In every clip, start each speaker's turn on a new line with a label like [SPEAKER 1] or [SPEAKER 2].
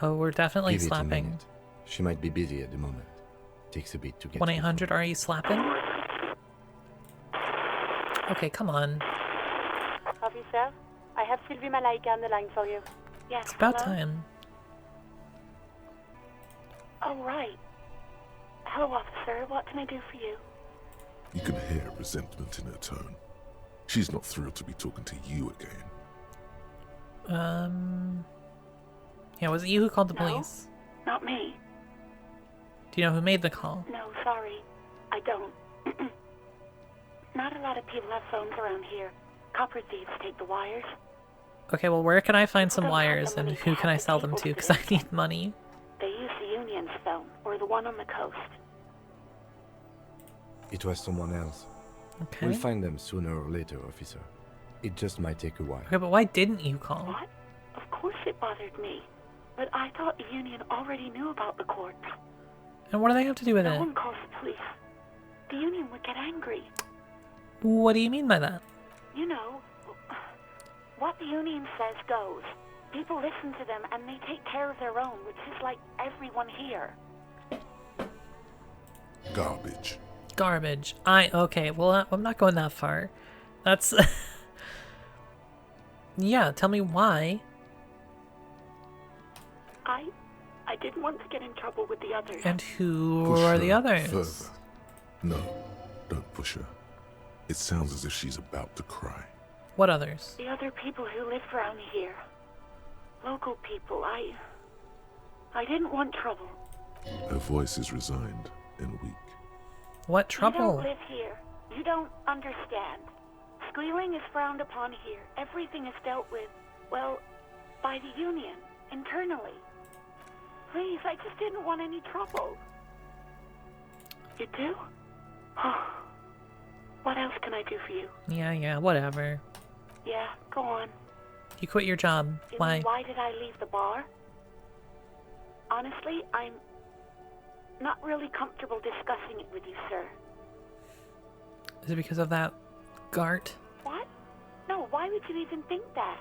[SPEAKER 1] Oh, we're definitely
[SPEAKER 2] Give it a
[SPEAKER 1] slapping.
[SPEAKER 2] minute. She might be busy at the moment. Takes a bit to get
[SPEAKER 1] 1-800, are you slapping? Okay, come on.
[SPEAKER 3] Officer, I have Sylvie Malaika on the line for you. Yes,
[SPEAKER 1] It's about
[SPEAKER 3] hello?
[SPEAKER 1] time.
[SPEAKER 3] Oh, right. Hello, officer. What can I do for you?
[SPEAKER 4] You can hear resentment in her tone. She's not thrilled to be talking to you again.
[SPEAKER 1] Yeah, was it you who called the
[SPEAKER 3] No.
[SPEAKER 1] police?
[SPEAKER 3] Not me.
[SPEAKER 1] Do you know who made the call?
[SPEAKER 3] No, sorry. I don't. Not a lot of people have phones around here. Copper thieves take the wires.
[SPEAKER 1] Okay, well, where can I find some
[SPEAKER 3] People don't have
[SPEAKER 1] wires,
[SPEAKER 3] the
[SPEAKER 1] and
[SPEAKER 3] money to
[SPEAKER 1] who can
[SPEAKER 3] have
[SPEAKER 1] I
[SPEAKER 3] the
[SPEAKER 1] sell them
[SPEAKER 3] people
[SPEAKER 1] to?
[SPEAKER 3] to
[SPEAKER 1] Because
[SPEAKER 3] do
[SPEAKER 1] I
[SPEAKER 3] it.
[SPEAKER 1] need money.
[SPEAKER 3] They use the Union's phone, or the one on the coast.
[SPEAKER 2] It was someone else.
[SPEAKER 1] Okay.
[SPEAKER 2] We'll find them sooner or later, officer. It just might take a while.
[SPEAKER 1] Okay, but why didn't you call?
[SPEAKER 3] What? Of course it bothered me. But I thought the Union already knew about the court.
[SPEAKER 1] And what do they have to do with
[SPEAKER 3] No
[SPEAKER 1] it?
[SPEAKER 3] one calls the police. The Union would get angry.
[SPEAKER 1] What do you mean by that?
[SPEAKER 3] You know, what the Union says goes. People listen to them and they take care of their own, which is like everyone here.
[SPEAKER 4] Garbage.
[SPEAKER 1] Garbage. Okay, well, I'm not going that far. That's... Yeah, tell me why.
[SPEAKER 3] I didn't want to get in trouble with the others.
[SPEAKER 1] And who
[SPEAKER 4] Push
[SPEAKER 1] are
[SPEAKER 4] her
[SPEAKER 1] the others?
[SPEAKER 4] further. No, don't push her. It sounds as if she's about to cry.
[SPEAKER 1] What others?
[SPEAKER 3] The other people who live around here. Local people. I didn't want trouble.
[SPEAKER 4] Her voice is resigned and weak.
[SPEAKER 1] What
[SPEAKER 3] You
[SPEAKER 1] trouble?
[SPEAKER 3] don't live here. You don't understand. Squealing is frowned upon here. Everything is dealt with, well, by the Union, internally. Please, I just didn't want any trouble. You do? What else can I do for you?
[SPEAKER 1] Yeah, whatever.
[SPEAKER 3] Yeah, go on.
[SPEAKER 1] You quit your job.
[SPEAKER 3] You
[SPEAKER 1] Why?
[SPEAKER 3] mean, why did I leave the bar? Honestly, I'm not really comfortable discussing it with you, sir.
[SPEAKER 1] Is it because of that Gart?
[SPEAKER 3] What? No, why would you even think that?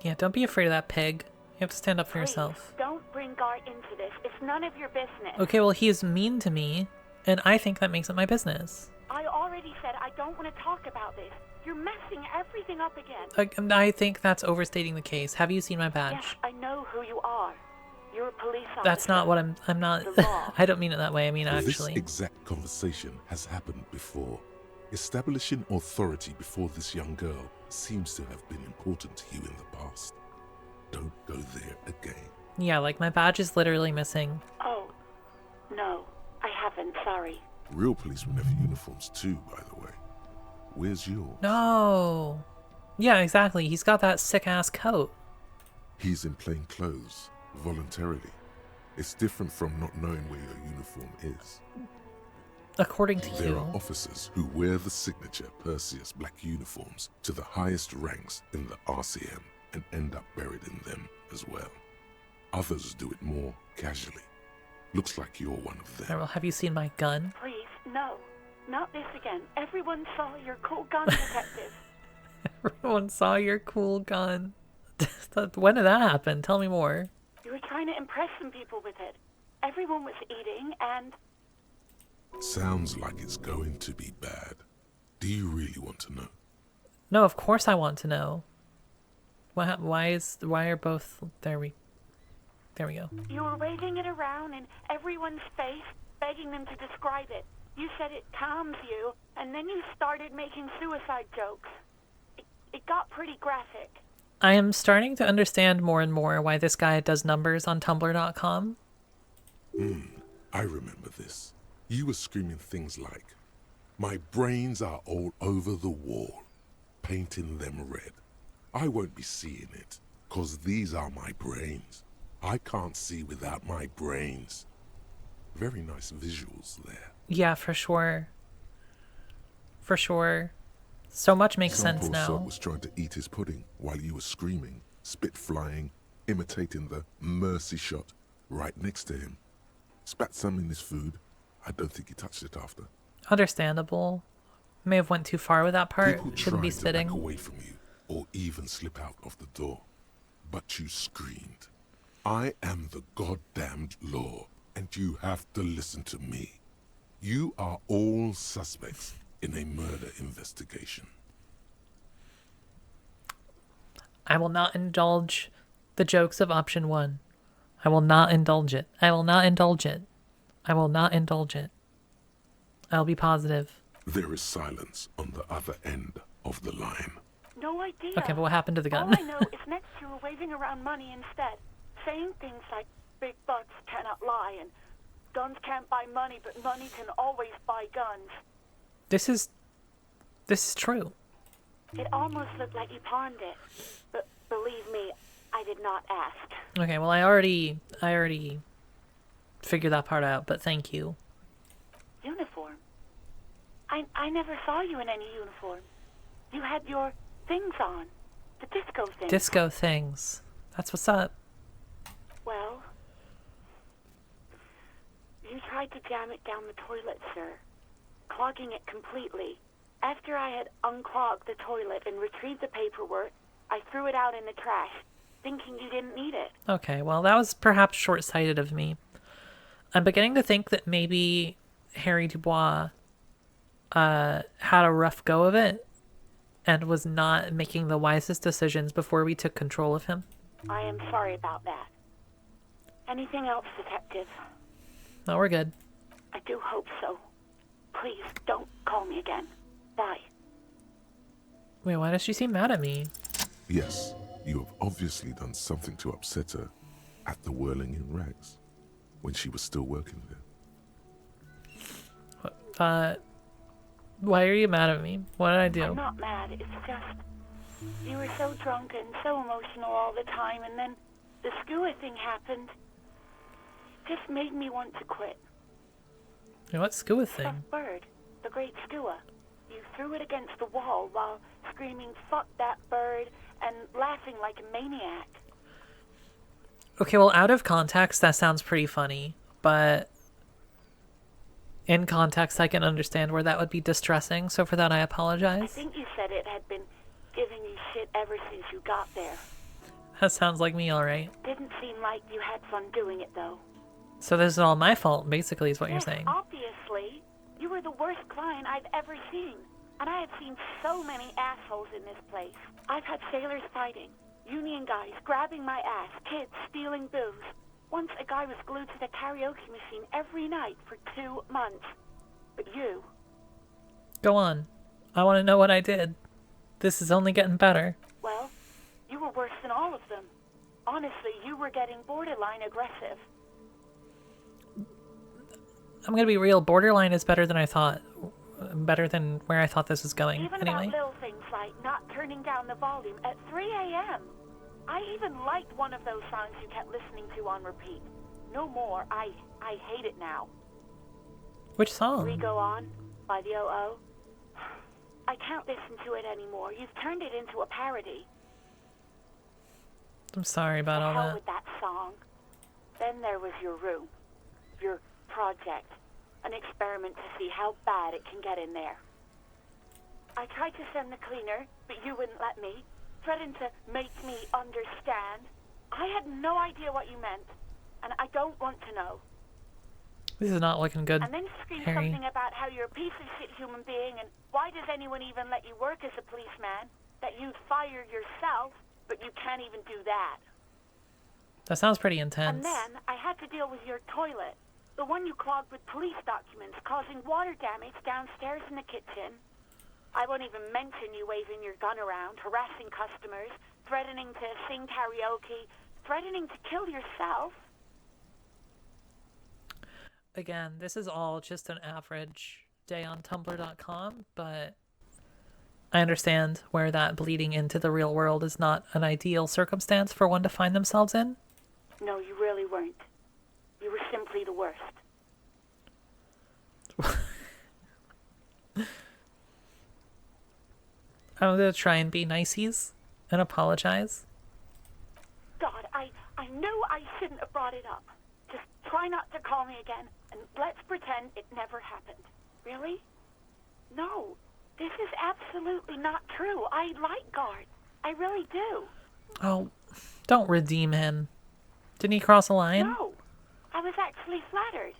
[SPEAKER 1] Yeah, don't be afraid of that pig. You have to stand up for
[SPEAKER 3] Please,
[SPEAKER 1] yourself.
[SPEAKER 3] don't bring Gart into this. It's none of your business.
[SPEAKER 1] Okay, well, he's mean to me, and I think that makes it my business.
[SPEAKER 3] I already said I don't want to talk about this. You're messing everything up again.
[SPEAKER 1] I think that's overstating the case. Have you seen my badge?
[SPEAKER 3] Yes, I know who you are. You're a police officer.
[SPEAKER 1] That's not what I'm not.
[SPEAKER 3] The law.
[SPEAKER 1] I don't mean it that way. I mean, actually.
[SPEAKER 4] This exact conversation has happened before. Establishing authority before this young girl seems to have been important to you in the past. Don't go there again.
[SPEAKER 1] Yeah, like my badge is literally missing.
[SPEAKER 3] Oh, no, I haven't. Sorry.
[SPEAKER 4] Real policemen have uniforms too, by the way. Where's yours?
[SPEAKER 1] No. Yeah, exactly. He's got that sick-ass coat.
[SPEAKER 4] He's in plain clothes, voluntarily. It's different from not knowing where your uniform is.
[SPEAKER 1] According to
[SPEAKER 4] There
[SPEAKER 1] you.
[SPEAKER 4] are officers who wear the signature Perseus black uniforms to the highest ranks in the RCM and end up buried in them as well. Others do it more casually. Looks like you're one of them.
[SPEAKER 1] Well, have you seen my gun?
[SPEAKER 3] Please, no. Not this again. Everyone saw your cool gun, detective.
[SPEAKER 1] Everyone saw your cool gun. When did that happen? Tell me more.
[SPEAKER 3] You were trying to impress some people with it. Everyone was eating, and
[SPEAKER 4] Sounds like it's going to be bad. Do you really want to know?
[SPEAKER 1] No, of course I want to know. Why are both... There we go.
[SPEAKER 3] you were waving it around in everyone's face, begging them to describe it. You said it calms you, and then you started making suicide jokes. It got pretty graphic.
[SPEAKER 1] I am starting to understand more and more why this guy does numbers on Tumblr.com.
[SPEAKER 4] I remember this. You were screaming things like, "My brains are all over the wall, painting them red. I won't be seeing it, 'cause these are my brains. I can't see without my brains." Very nice visuals there.
[SPEAKER 1] Yeah, for sure. For sure. So much makes
[SPEAKER 4] Some
[SPEAKER 1] sense
[SPEAKER 4] poor
[SPEAKER 1] now.
[SPEAKER 4] sod was trying to eat his pudding while you were screaming, spit flying, imitating the mercy shot right next to him. Spat some in his food. I don't think he touched it after.
[SPEAKER 1] Understandable. May have went too far with that part.
[SPEAKER 4] People
[SPEAKER 1] Shouldn't be
[SPEAKER 4] tried to
[SPEAKER 1] spitting.
[SPEAKER 4] back away from you or even slip out of the door, but you screamed. I am the goddamned law, and you have to listen to me. You are all suspects in a murder investigation.
[SPEAKER 1] I will not indulge the jokes of option one. I will not indulge it. I will not indulge it. I will not indulge it. I'll be positive.
[SPEAKER 4] There is silence on the other end of the line.
[SPEAKER 3] No idea.
[SPEAKER 1] Okay, but what happened to the
[SPEAKER 3] All
[SPEAKER 1] gun?
[SPEAKER 3] I know is next you were waving around money instead, saying things like big bucks cannot lie and guns can't buy money, but money can always buy guns.
[SPEAKER 1] This is true.
[SPEAKER 3] It almost looked like you pawned it, but believe me, I did not ask.
[SPEAKER 1] Okay, well I already figured that part out, but thank you.
[SPEAKER 3] Uniform? I never saw you in any uniform. You had your things on. The disco things.
[SPEAKER 1] Disco things. That's what's up.
[SPEAKER 3] Well, you tried to jam it down the toilet, sir, clogging it completely. After I had unclogged the toilet and retrieved the paperwork, I threw it out in the trash, thinking you didn't need it.
[SPEAKER 1] Okay, well that was perhaps short-sighted of me. I'm beginning to think that maybe Harry Dubois had a rough go of it and was not making the wisest decisions before we took control of him.
[SPEAKER 3] I am sorry about that. Anything else, Detective?
[SPEAKER 1] No, we're good.
[SPEAKER 3] I do hope so. Please, don't call me again. Bye.
[SPEAKER 1] Wait, why does she seem mad at me?
[SPEAKER 4] Yes, you have obviously done something to upset her at the Whirling in Rags, when she was still working there.
[SPEAKER 1] Why are you mad at me? What did I do?
[SPEAKER 3] I'm not mad, it's just... You were so drunk and so emotional all the time, and then the skua thing happened. It just made me want to quit.
[SPEAKER 1] Hey, what skua
[SPEAKER 3] That
[SPEAKER 1] thing?
[SPEAKER 3] bird, the great skua. You threw it against the wall while screaming, "Fuck that bird," and laughing like a maniac.
[SPEAKER 1] Okay, well, out of context, that sounds pretty funny, but in context, I can understand where that would be distressing, so for that, I
[SPEAKER 3] I
[SPEAKER 1] apologize.
[SPEAKER 3] think you said it had been giving you shit ever since you got there.
[SPEAKER 1] That sounds like me, alright.
[SPEAKER 3] Didn't seem like you had fun doing it, though.
[SPEAKER 1] So this is all my fault, basically, is what you're
[SPEAKER 3] Yes,
[SPEAKER 1] saying.
[SPEAKER 3] obviously. You were the worst client I've ever seen. And I have seen so many assholes in this place. I've had sailors fighting, union guys grabbing my ass, kids stealing booze. Once a guy was glued to the karaoke machine every night for 2 months. But you...
[SPEAKER 1] Go on. I want to know what I did. This is only getting better.
[SPEAKER 3] Well, you were worse than all of them. Honestly, you were getting borderline aggressive.
[SPEAKER 1] I'm gonna be real, borderline is better than I thought. Better than where I thought this was going,
[SPEAKER 3] Even
[SPEAKER 1] anyway.
[SPEAKER 3] about little things like not turning down the volume at 3 a.m. I even liked one of those songs you kept listening to on repeat. No more. I hate it now.
[SPEAKER 1] Which song?
[SPEAKER 3] We Go On by the O.O. I can't listen to it anymore. You've turned it into a parody.
[SPEAKER 1] I'm sorry about all
[SPEAKER 3] Hell
[SPEAKER 1] that.
[SPEAKER 3] with that song. Then there was your room. Your project. An experiment to see how bad it can get in there. I tried to send the cleaner, but you wouldn't let me. Threatened to make me understand. I had no idea what you meant, and I don't want to know.
[SPEAKER 1] This is not looking good,
[SPEAKER 3] And then you screamed
[SPEAKER 1] Harry.
[SPEAKER 3] something about how you're a piece of shit human being, and why does anyone even let you work as a policeman? That you'd fire yourself, but you can't even do that.
[SPEAKER 1] That sounds pretty
[SPEAKER 3] And
[SPEAKER 1] intense.
[SPEAKER 3] then I had to deal with your toilet. The one you clogged with police documents, causing water damage downstairs in the kitchen. I won't even mention you waving your gun around, harassing customers, threatening to sing karaoke, threatening to kill yourself.
[SPEAKER 1] Again, this is all just an average day on Tumblr.com, but I understand where that bleeding into the real world is not an ideal circumstance for one to find themselves in.
[SPEAKER 3] No, you really weren't. You were simply the worst.
[SPEAKER 1] I'm gonna try and be niceys and apologize.
[SPEAKER 3] God, I knew I shouldn't have brought it up. Just try not to call me again, and let's pretend it never happened. Really? No, this is absolutely not true. I like Guard. I really do.
[SPEAKER 1] Oh, don't redeem him. Didn't he cross a line?
[SPEAKER 3] No, I was actually flattered.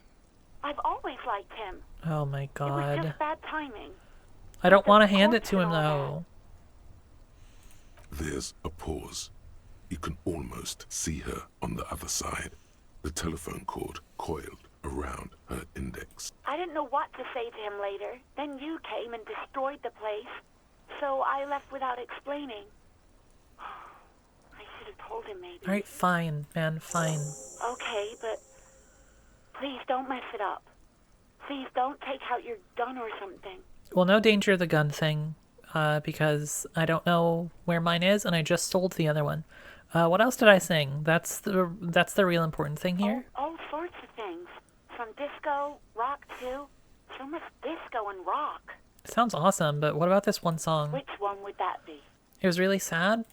[SPEAKER 3] I've always liked him.
[SPEAKER 1] Oh my
[SPEAKER 3] It was
[SPEAKER 1] god.
[SPEAKER 3] just bad timing.
[SPEAKER 1] I don't
[SPEAKER 3] the
[SPEAKER 1] want to hand it
[SPEAKER 3] corpse
[SPEAKER 1] to him
[SPEAKER 3] and all
[SPEAKER 1] though.
[SPEAKER 4] There's a pause. You can almost see her on the other side. The telephone cord coiled around her index.
[SPEAKER 3] I didn't know what to say to him later. Then you came and destroyed the place. So I left without explaining. I should have told him maybe.
[SPEAKER 1] Alright, fine, man, fine.
[SPEAKER 3] Okay, but please don't mess it up. Please don't take out your gun or something.
[SPEAKER 1] Well, no danger of the gun thing, because I don't know where mine is, and I just sold the other one. What else did I sing? That's the real important thing here.
[SPEAKER 3] All sorts of things. From disco, rock too. So much disco and rock.
[SPEAKER 1] Sounds awesome, but what about this one song?
[SPEAKER 3] Which one would that be?
[SPEAKER 1] It was really sad.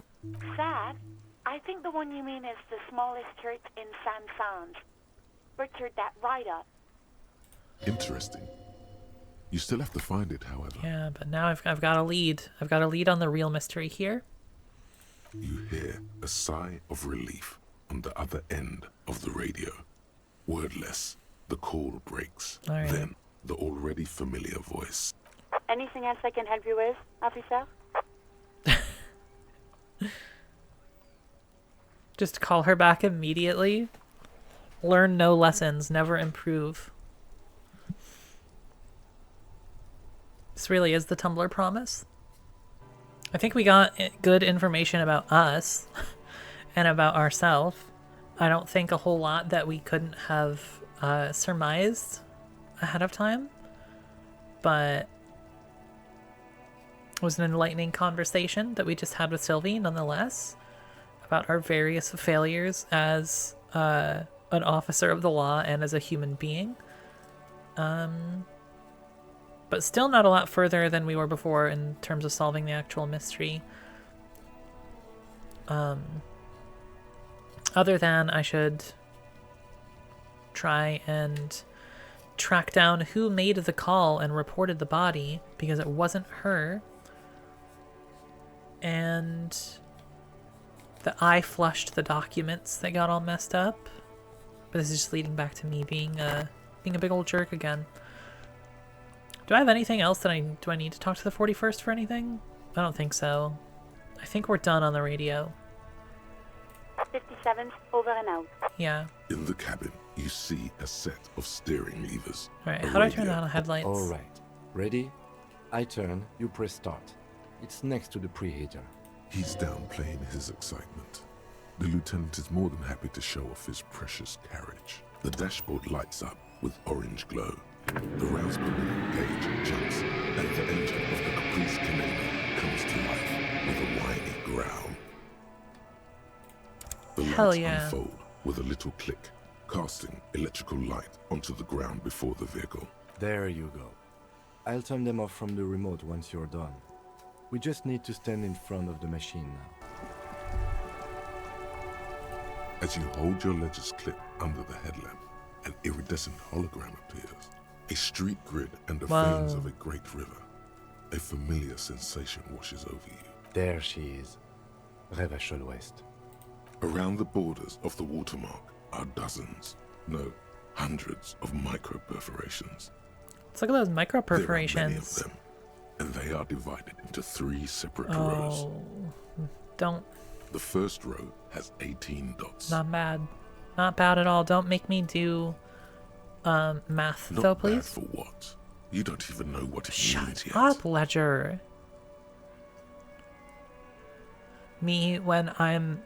[SPEAKER 3] Sad? I think the one you mean is the smallest church in San Sans. Butchered that right up.
[SPEAKER 4] Interesting. You still have to find it, however.
[SPEAKER 1] Yeah, but now I've got a lead. I've got a lead on the real mystery here.
[SPEAKER 4] You hear a sigh of relief on the other end of the radio. Wordless, the call breaks.
[SPEAKER 1] All right.
[SPEAKER 4] Then, the already familiar voice.
[SPEAKER 3] Anything else I can help you with, officer?
[SPEAKER 1] Just call her back immediately. Learn no lessons, never improve. This really is the Tumblr promise. I think we got good information about us and about ourselves. I don't think a whole lot that we couldn't have surmised ahead of time, but it was an enlightening conversation that we just had with Sylvie, nonetheless, about our various failures as an officer of the law and as a human being. But still not a lot further than we were before in terms of solving the actual mystery. Other than I should try and track down who made the call and reported the body, because it wasn't her. And that I flushed the documents that got all messed up. But this is just leading back to me being a big old jerk again. Do I have anything else that do I need to talk to the 41st for anything? I don't think so. I think we're done on the radio.
[SPEAKER 3] 57th, over and out.
[SPEAKER 1] Yeah.
[SPEAKER 4] In the cabin, you see a set of steering levers.
[SPEAKER 1] Alright,
[SPEAKER 4] a
[SPEAKER 1] how do I turn
[SPEAKER 4] radio.
[SPEAKER 1] on the headlights?
[SPEAKER 2] Alright. Ready? I turn, you press start. It's next to the preheater.
[SPEAKER 4] He's downplaying his excitement. The lieutenant is more than happy to show off his precious carriage. The dashboard lights up with orange glow. The rouse permitting gauge jumps, and the engine of the Caprice Canary comes to life with a whiny growl. The
[SPEAKER 1] Hell
[SPEAKER 4] lights
[SPEAKER 1] yeah.
[SPEAKER 4] unfold with a little click, casting electrical light onto the ground before the vehicle.
[SPEAKER 2] There you go. I'll turn them off from the remote once you're done. We just need to stand in front of the machine now.
[SPEAKER 4] As you hold your ledger's clip under the headlamp, an iridescent hologram appears. A street grid and the
[SPEAKER 1] Wow.
[SPEAKER 4] veins of a great river. A familiar sensation washes over you.
[SPEAKER 2] There she is. Revachol West.
[SPEAKER 4] Around the borders of the watermark are dozens, no, hundreds of micro-perforations.
[SPEAKER 1] Let's look at those micro
[SPEAKER 4] There are many of
[SPEAKER 1] perforations.
[SPEAKER 4] them, and they are divided into 3 separate rows.
[SPEAKER 1] Oh, don't.
[SPEAKER 4] The first row has 18 dots.
[SPEAKER 1] Not bad. Not bad at all. Don't make me do math,
[SPEAKER 4] Not
[SPEAKER 1] though,
[SPEAKER 4] bad
[SPEAKER 1] please.
[SPEAKER 4] for what? You don't even know what it
[SPEAKER 1] Shut
[SPEAKER 4] means yet.
[SPEAKER 1] up, Ledger. Me when I'm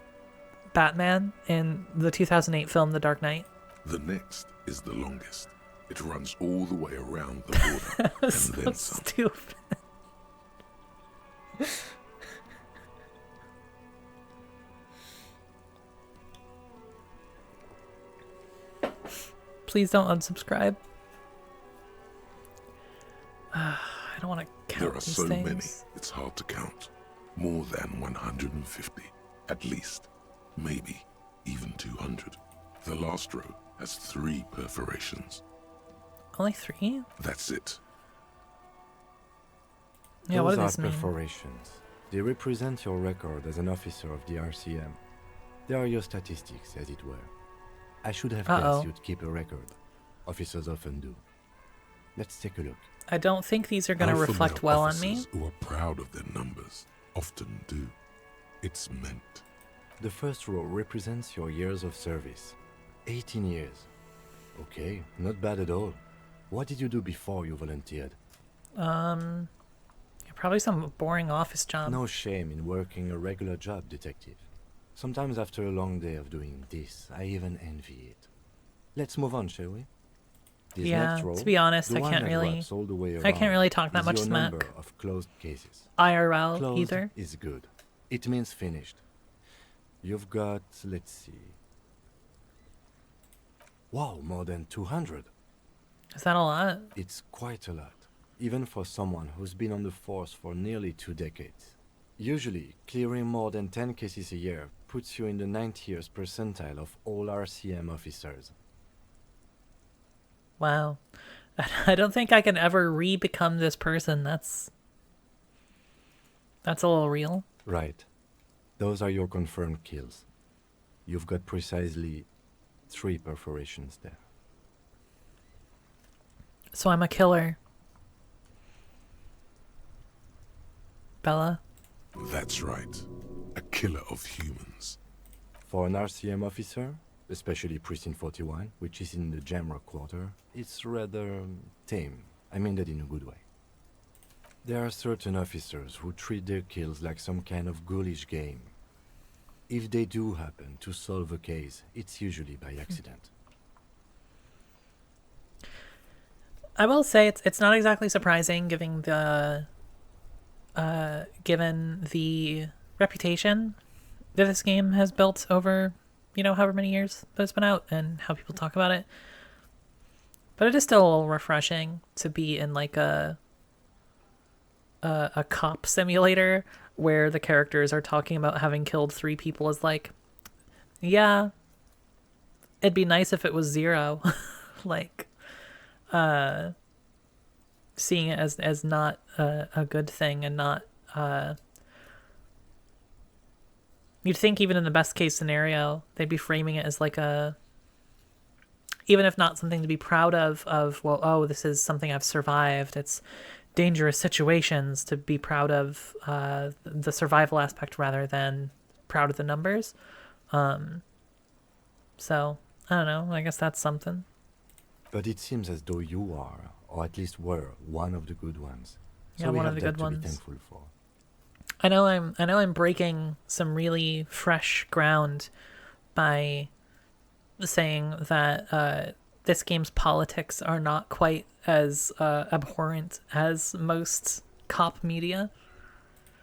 [SPEAKER 1] Batman in the 2008 film The Dark Knight.
[SPEAKER 4] The next is the longest. It runs all the way around the border and
[SPEAKER 1] So
[SPEAKER 4] then some.
[SPEAKER 1] stupid. Please don't unsubscribe. I don't want to count
[SPEAKER 4] There are
[SPEAKER 1] these
[SPEAKER 4] so
[SPEAKER 1] things.
[SPEAKER 4] many, it's hard to count. More than 150, at least. Maybe even 200. The last row has 3 perforations.
[SPEAKER 1] Only 3?
[SPEAKER 4] That's it.
[SPEAKER 1] Yeah, what
[SPEAKER 2] Those
[SPEAKER 1] does this
[SPEAKER 2] are
[SPEAKER 1] mean?
[SPEAKER 2] perforations. They represent your record as an officer of the RCM. They are your statistics, as it were. I should have
[SPEAKER 1] Uh-oh.
[SPEAKER 2] guessed you'd keep a record. Officers often do. Let's take a look.
[SPEAKER 1] I don't think these are going to
[SPEAKER 4] Alpha
[SPEAKER 1] reflect
[SPEAKER 4] male
[SPEAKER 1] well on me.
[SPEAKER 4] officers who are proud of their numbers often do. It's meant.
[SPEAKER 2] The first row represents your years of service. 18 years. Okay, not bad at all. What did you do before you volunteered?
[SPEAKER 1] Probably some boring office job.
[SPEAKER 2] No shame in working a regular job, detective. Sometimes after a long day of doing this, I even envy it. Let's move on, shall we? This
[SPEAKER 1] Yeah,
[SPEAKER 2] next row,
[SPEAKER 1] to be honest,
[SPEAKER 2] the
[SPEAKER 1] I
[SPEAKER 2] one
[SPEAKER 1] can't
[SPEAKER 2] that
[SPEAKER 1] really-
[SPEAKER 2] wraps all the way
[SPEAKER 1] I can't
[SPEAKER 2] around,
[SPEAKER 1] really talk that
[SPEAKER 2] is
[SPEAKER 1] much
[SPEAKER 2] your
[SPEAKER 1] smack.
[SPEAKER 2] number of closed cases.
[SPEAKER 1] IRL
[SPEAKER 2] Closed
[SPEAKER 1] either.
[SPEAKER 2] is good. It means finished. You've got, let's see. Wow, more than 200.
[SPEAKER 1] Is that a lot?
[SPEAKER 2] It's quite a lot, even for someone who's been on the force for nearly 2 decades. Usually, clearing more than 10 cases a year puts you in the 90th percentile of all RCM officers.
[SPEAKER 1] Wow. I don't think I can ever re-become this person. That's a little real.
[SPEAKER 2] Right. Those are your confirmed kills. You've got precisely 3 perforations there.
[SPEAKER 1] So I'm a killer. Bella?
[SPEAKER 4] That's right. A killer of humans.
[SPEAKER 2] For an RCM officer, especially Precinct 41, which is in the Jamrock Quarter, it's rather tame. I mean that in a good way. There are certain officers who treat their kills like some kind of ghoulish game. If they do happen to solve a case, it's usually by accident.
[SPEAKER 1] I will say it's not exactly surprising given the reputation that this game has built over, however many years that it's been out and how people talk about it. But it is still a little refreshing to be in like a cop simulator where the characters are talking about having killed 3 people is like, yeah, it'd be nice if it was 0. Like, seeing it as not a good thing and not you'd think even in the best case scenario they'd be framing it as like even if not something to be proud of well, oh, this is something I've survived, it's dangerous situations, to be proud of the survival aspect rather than proud of the numbers. So I don't know, I guess that's something.
[SPEAKER 2] But it seems as though you are, or at least were, one of the good ones. So
[SPEAKER 1] Yeah,
[SPEAKER 2] we
[SPEAKER 1] one
[SPEAKER 2] have
[SPEAKER 1] of the
[SPEAKER 2] that
[SPEAKER 1] good
[SPEAKER 2] to
[SPEAKER 1] ones.
[SPEAKER 2] be thankful for.
[SPEAKER 1] I know I'm breaking some really fresh ground by saying that this game's politics are not quite as abhorrent as most cop media.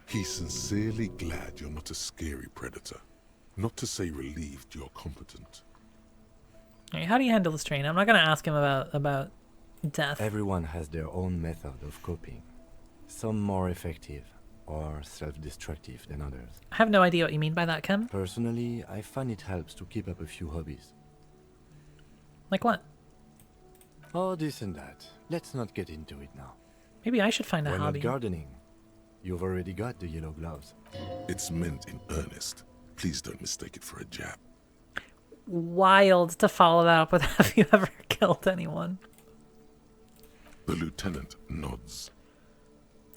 [SPEAKER 4] He's sincerely glad you're not a scary predator. Not to say relieved you're competent.
[SPEAKER 1] All right, how do you handle the strain? I'm not going to ask him about death.
[SPEAKER 2] Everyone has their own method of coping. Some more effective or self-destructive than others.
[SPEAKER 1] I have no idea what you mean by that, Kim.
[SPEAKER 2] Personally, I find it helps to keep up a few hobbies.
[SPEAKER 1] Like what?
[SPEAKER 2] Oh, this and that. Let's not get into it now.
[SPEAKER 1] Maybe I should find a
[SPEAKER 2] Why
[SPEAKER 1] hobby.
[SPEAKER 2] not gardening? You've already got the yellow gloves.
[SPEAKER 4] It's meant in earnest. Please don't mistake it for a jab.
[SPEAKER 1] Wild to follow that up with have you ever killed anyone?
[SPEAKER 4] The lieutenant nods.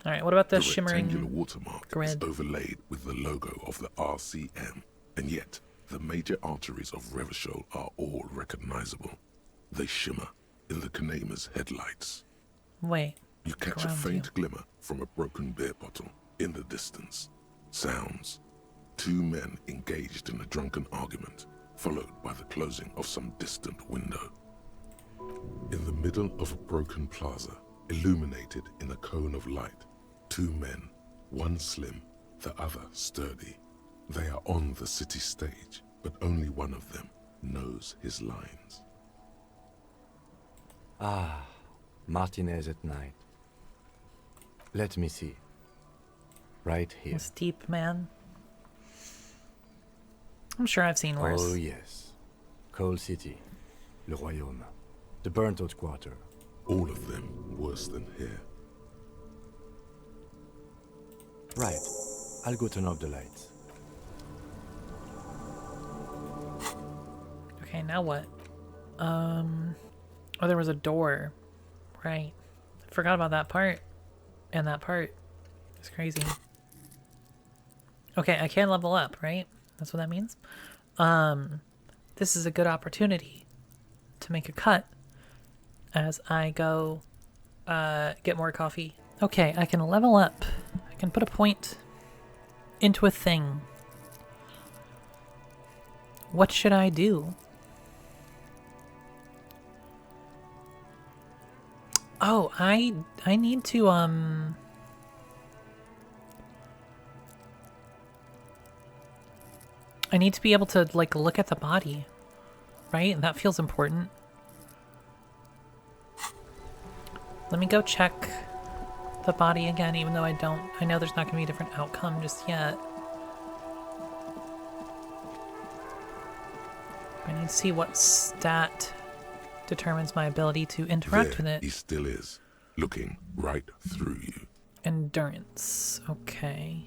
[SPEAKER 1] All right, what about the
[SPEAKER 4] rectangular
[SPEAKER 1] shimmering
[SPEAKER 4] watermark
[SPEAKER 1] grid?
[SPEAKER 4] is overlaid with the logo of the RCM, and yet the major arteries of Revachol are all recognizable. They shimmer in the Kanema's headlights.
[SPEAKER 1] Wait.
[SPEAKER 4] You catch a
[SPEAKER 1] Around
[SPEAKER 4] faint glimmer from a broken beer bottle in the distance. Sounds. 2 men engaged in a drunken argument, followed by the closing of some distant window. In the middle of a broken plaza, illuminated in a cone of light, 2 men, one slim, the other sturdy. They are on the city stage, but only one of them knows his lines.
[SPEAKER 2] Ah, Martinez at night. Let me see. Right here.
[SPEAKER 1] It's deep, man. I'm sure I've seen worse.
[SPEAKER 2] Oh yes. Coal City. Le Royaume. The burnt out quarter.
[SPEAKER 4] All of them worse than here.
[SPEAKER 2] Right. I'll go turn off the lights.
[SPEAKER 1] Okay, now what? Oh, there was a door. Right. I forgot about that part. And that part. It's crazy. Okay, I can level up, right? That's what that means. This is a good opportunity to make a cut as I go get more coffee. Okay, I can level up. I can put a point into a thing. What should I do? Oh, I need to I need to be able to like look at the body, right? That feels important. Let me go check the body again, even though I know there's not gonna be a different outcome just yet. I need to see what stat determines my ability to interact with it.
[SPEAKER 4] He still is, looking right through you.
[SPEAKER 1] Endurance. Okay.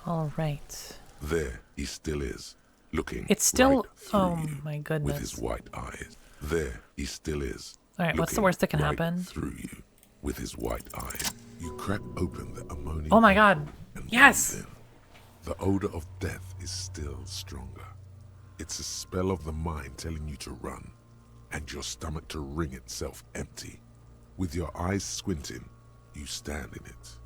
[SPEAKER 1] All right.
[SPEAKER 4] There he still is, looking
[SPEAKER 1] It's still.
[SPEAKER 4] right through
[SPEAKER 1] Oh
[SPEAKER 4] you
[SPEAKER 1] my
[SPEAKER 4] with
[SPEAKER 1] goodness.
[SPEAKER 4] his white eyes. There he still is.
[SPEAKER 1] All right. What's the
[SPEAKER 4] looking
[SPEAKER 1] worst that can
[SPEAKER 4] right
[SPEAKER 1] happen?
[SPEAKER 4] Through you with his white eyes. You crack open the ammonia.
[SPEAKER 1] Oh my god.
[SPEAKER 4] and
[SPEAKER 1] Yes.
[SPEAKER 4] breathe in. The odor of death is still stronger. It's a spell of the mind telling you to run, and your stomach to wring itself empty. With your eyes squinting, you stand in it.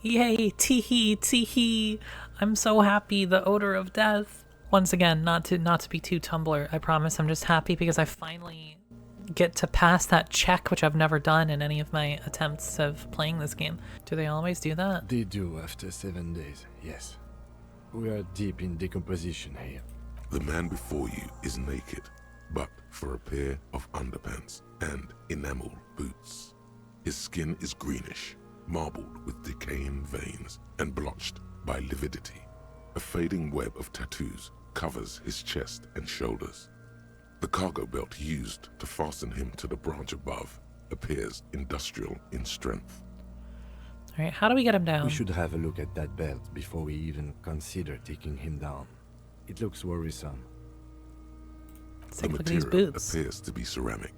[SPEAKER 1] Yay, teehee, teehee. I'm so happy, the odor of death. Once again, not to be too Tumblr, I promise I'm just happy because I finally get to pass that check, which I've never done in any of my attempts of playing this game. Do they always do that?
[SPEAKER 2] They do after 7 days, yes. We are deep in decomposition here.
[SPEAKER 4] The man before you is naked, but for a pair of underpants and enamel boots. His skin is greenish, marbled with decaying veins and blotched by lividity. A fading web of tattoos covers his chest and shoulders. The cargo belt used to fasten him to the branch above appears industrial in strength.
[SPEAKER 1] All right, how do we get him down?
[SPEAKER 2] We should have a look at that belt before we even consider taking him down. It looks worrisome.
[SPEAKER 1] Let's
[SPEAKER 4] The
[SPEAKER 1] take a look at these
[SPEAKER 4] material
[SPEAKER 1] boots.
[SPEAKER 4] appears to be ceramic.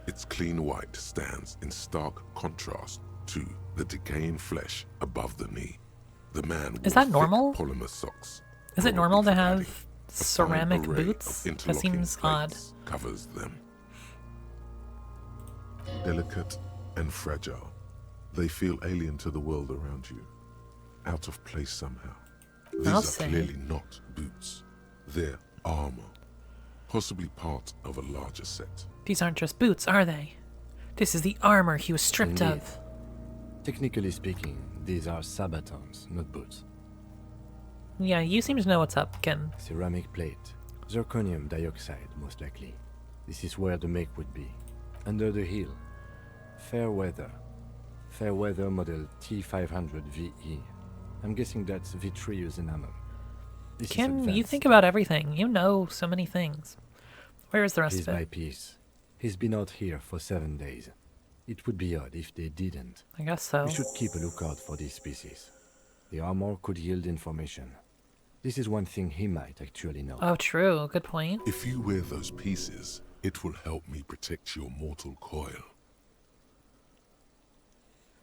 [SPEAKER 4] Its clean white stands in stark contrast to the decaying flesh above the knee. The man
[SPEAKER 1] Is
[SPEAKER 4] wore
[SPEAKER 1] that normal?
[SPEAKER 4] thick polymer socks.
[SPEAKER 1] Is it
[SPEAKER 4] probably
[SPEAKER 1] normal to
[SPEAKER 4] for
[SPEAKER 1] have
[SPEAKER 4] padding. A fine
[SPEAKER 1] ceramic
[SPEAKER 4] array
[SPEAKER 1] boots?
[SPEAKER 4] of
[SPEAKER 1] That
[SPEAKER 4] interlocking
[SPEAKER 1] seems odd.
[SPEAKER 4] plates covers them. Delicate and fragile, they feel alien to the world around you, out of place somehow. These
[SPEAKER 1] I'll
[SPEAKER 4] are
[SPEAKER 1] say.
[SPEAKER 4] clearly not boots. They're armor, possibly part of a larger set.
[SPEAKER 1] These aren't just boots, are they? This is the armor he was stripped
[SPEAKER 2] Indeed.
[SPEAKER 1] of.
[SPEAKER 2] Technically speaking, these are sabatons, not boots.
[SPEAKER 1] Yeah, you seem to know what's up, Ken.
[SPEAKER 2] Ceramic plate. Zirconium dioxide, most likely. This is where the make would be. Under the heel. Fair weather. Fair weather model T500 VE. I'm guessing that's vitreous enamel. This is
[SPEAKER 1] Ken, you
[SPEAKER 2] advanced.
[SPEAKER 1] think about everything. You know so many things. Where is the rest
[SPEAKER 2] He's
[SPEAKER 1] of
[SPEAKER 2] my
[SPEAKER 1] it?
[SPEAKER 2] piece. He's been out here for 7 days. It would be odd if they didn't.
[SPEAKER 1] I guess so.
[SPEAKER 2] We should keep a lookout for these species. The armor could yield information. This is one thing he might actually know.
[SPEAKER 1] Oh, true. Good point.
[SPEAKER 4] If you wear those pieces, it will help me protect your mortal coil.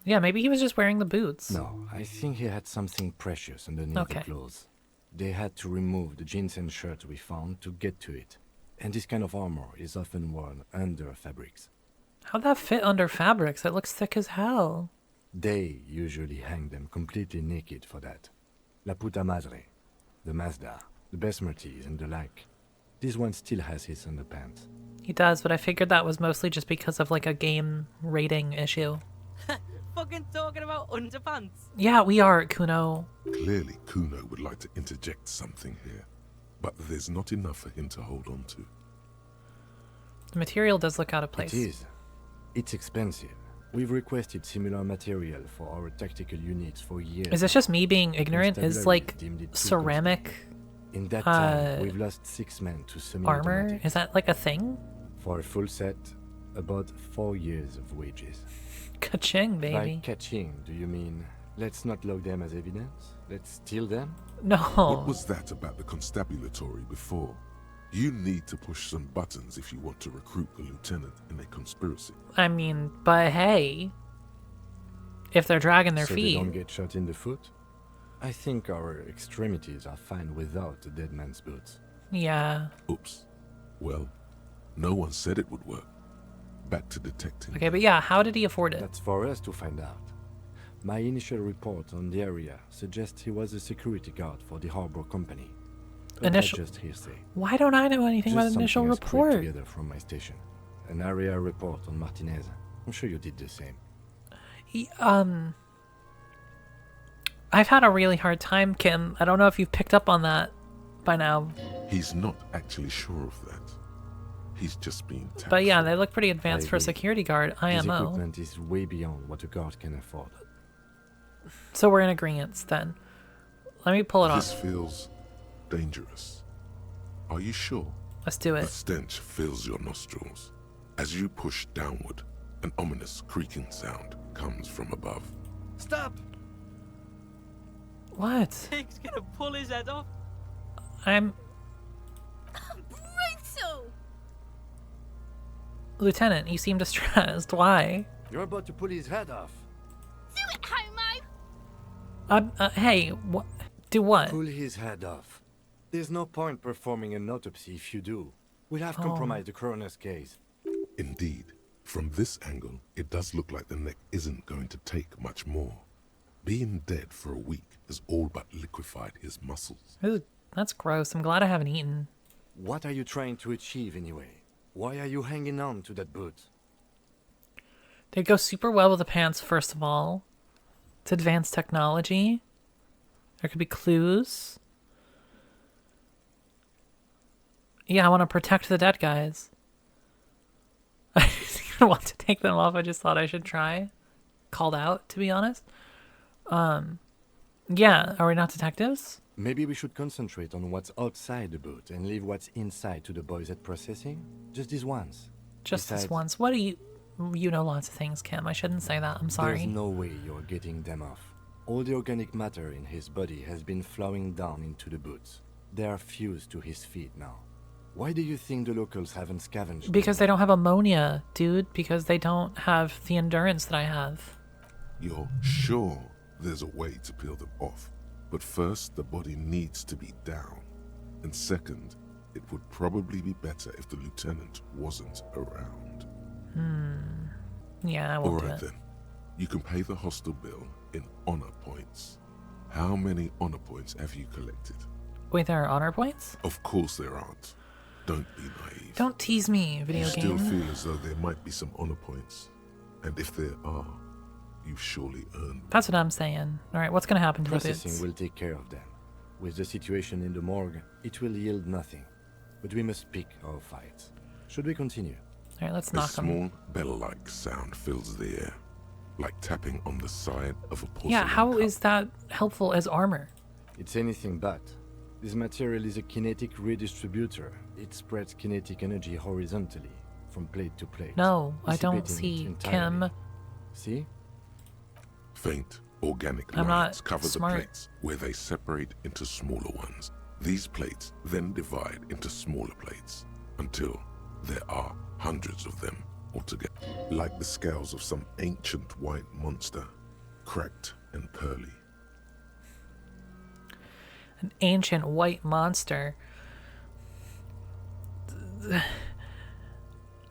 [SPEAKER 1] Yeah, maybe he was just wearing the boots.
[SPEAKER 2] No, I think he had something precious underneath
[SPEAKER 1] Okay.
[SPEAKER 2] the clothes. They had to remove the jeans and shirt we found to get to it. And this kind of armor is often worn under fabrics.
[SPEAKER 1] How'd that fit under fabrics? It looks thick as hell.
[SPEAKER 2] They usually hang them completely naked for that. La puta madre, the Mazda, the Besmerties and the like. This one still has his underpants.
[SPEAKER 1] He does, but I figured that was mostly just because of like a game rating issue.
[SPEAKER 5] Fucking talking about underpants.
[SPEAKER 1] Yeah, we are, Kuno.
[SPEAKER 4] Clearly, Kuno would like to interject something here, but there's not enough for him to hold on to.
[SPEAKER 1] The material does look out of place.
[SPEAKER 2] It is. It's expensive. We've requested similar material for our tactical units for years.
[SPEAKER 1] Is this just me being ignorant? Is
[SPEAKER 2] Constabulary
[SPEAKER 1] like
[SPEAKER 2] deemed it too
[SPEAKER 1] ceramic
[SPEAKER 2] In that time,
[SPEAKER 1] uh,
[SPEAKER 2] we've lost 6 men to
[SPEAKER 1] armor?
[SPEAKER 2] semi-automatic.
[SPEAKER 1] Is that like a thing?
[SPEAKER 2] For a full set, About 4 years of wages.
[SPEAKER 1] Ka-ching,
[SPEAKER 2] By
[SPEAKER 1] baby.
[SPEAKER 2] catching, do you mean let's not log them as evidence? Let's steal them?
[SPEAKER 1] No.
[SPEAKER 4] What was that about the constabulatory before? You need to push some buttons if you want to recruit the lieutenant in a conspiracy.
[SPEAKER 1] I mean, but hey, if they're dragging their
[SPEAKER 2] So
[SPEAKER 1] feet.
[SPEAKER 2] they don't get shot in the foot? I think our extremities are fine without a dead man's boots.
[SPEAKER 1] Yeah.
[SPEAKER 4] Oops. Well, no one said it would work. Back to detecting.
[SPEAKER 1] Okay, but yeah, how did he afford it?
[SPEAKER 2] That's for us to find out. My initial report on the area suggests he was a security guard for the harbor company. But that's
[SPEAKER 1] Initial-
[SPEAKER 2] just hearsay.
[SPEAKER 1] Why don't I know anything
[SPEAKER 2] Just
[SPEAKER 1] about the initial
[SPEAKER 2] something I scraped
[SPEAKER 1] report?
[SPEAKER 2] together from my station. An area report on Martinez. I'm sure you did the same.
[SPEAKER 1] I've had a really hard time, Kim. I don't know if you've picked up on that by now.
[SPEAKER 4] He's not actually sure of that. He's just being tactful.
[SPEAKER 1] But yeah, they look pretty advanced for a
[SPEAKER 2] agree.
[SPEAKER 1] security guard,
[SPEAKER 2] His
[SPEAKER 1] IMO.
[SPEAKER 2] equipment is way beyond what a guard can afford.
[SPEAKER 1] So we're in agreement then. Let me pull it
[SPEAKER 4] This
[SPEAKER 1] off.
[SPEAKER 4] feels dangerous. Are you sure?
[SPEAKER 1] Let's do
[SPEAKER 4] The
[SPEAKER 1] it.
[SPEAKER 4] stench fills your nostrils. As you push downward, an ominous creaking sound comes from above.
[SPEAKER 5] Stop!
[SPEAKER 1] What?
[SPEAKER 5] Pig's gonna pull his head off.
[SPEAKER 1] I'm...
[SPEAKER 6] Brutal!
[SPEAKER 1] Lieutenant, you seem distressed. Why?
[SPEAKER 2] You're about to pull his head off.
[SPEAKER 6] Do it, homo!
[SPEAKER 1] Hey, do what?
[SPEAKER 2] Pull his head off. There's no point performing an autopsy if you do. We'll have compromised the coroner's case.
[SPEAKER 4] Indeed, from this angle, it does look like the neck isn't going to take much more. Being dead for a week has all but liquefied his muscles.
[SPEAKER 1] Ooh, that's gross. I'm glad I haven't eaten.
[SPEAKER 2] What are you trying to achieve anyway? Why are you hanging on to that boot?
[SPEAKER 1] They go super well with the pants, first of all. It's advanced technology. There could be clues. Yeah, I want to protect the dead guys. I didn't want to take them off. I just thought I should try. Called out, to be honest. Yeah, are we not detectives?
[SPEAKER 2] Maybe we should concentrate on what's outside the boot and leave what's inside to the boys at processing? Just this once.
[SPEAKER 1] Just this
[SPEAKER 2] Besides,
[SPEAKER 1] once. What do you... You know lots of things, Kim. I shouldn't say that. I'm sorry.
[SPEAKER 2] There's no way you're getting them off. All the organic matter in his body has been flowing down into the boots. They are fused to his feet now. Why do you think the locals haven't scavenged
[SPEAKER 1] Because
[SPEAKER 2] them?
[SPEAKER 1] they don't have ammonia, dude. Because they don't have the endurance that I have.
[SPEAKER 4] You're sure there's a way to peel them off, but first the body needs to be down. And second, it would probably be better if the lieutenant wasn't around.
[SPEAKER 1] Yeah, I won't do
[SPEAKER 4] Alright
[SPEAKER 1] it.
[SPEAKER 4] then, you can pay the hostel bill in honor points. How many honor points have you collected?
[SPEAKER 1] Wait, there are honor points?
[SPEAKER 4] Of course there aren't. Don't be naive.
[SPEAKER 1] Don't tease me, video
[SPEAKER 4] You still
[SPEAKER 1] game.
[SPEAKER 4] feel as though there might be some honor points. And if there are, you've surely earned them.
[SPEAKER 1] That's what I'm saying. Alright, what's gonna happen to the
[SPEAKER 2] Processing
[SPEAKER 1] boots?
[SPEAKER 2] will take care of them. With the situation in the morgue, it will yield nothing. But we must pick our fights. Should we continue?
[SPEAKER 1] Alright, let's
[SPEAKER 4] A
[SPEAKER 1] knock them.
[SPEAKER 4] small bell-like sound fills the air, like tapping on the side of a porcelain
[SPEAKER 1] Yeah, how
[SPEAKER 4] cup.
[SPEAKER 1] is that helpful as armor?
[SPEAKER 2] It's anything but. This material is a kinetic redistributor. It spreads kinetic energy horizontally, from plate to plate.
[SPEAKER 1] No, I don't
[SPEAKER 2] dissipating
[SPEAKER 1] see.
[SPEAKER 2] it entirely.
[SPEAKER 1] Kim,
[SPEAKER 2] See?
[SPEAKER 4] Faint organic
[SPEAKER 1] I'm not
[SPEAKER 4] lines cover
[SPEAKER 1] smart.
[SPEAKER 4] the plates where they separate into smaller ones. These plates then divide into smaller plates until there are hundreds of them altogether, like the scales of some ancient white monster, cracked and pearly.
[SPEAKER 1] an ancient white monster.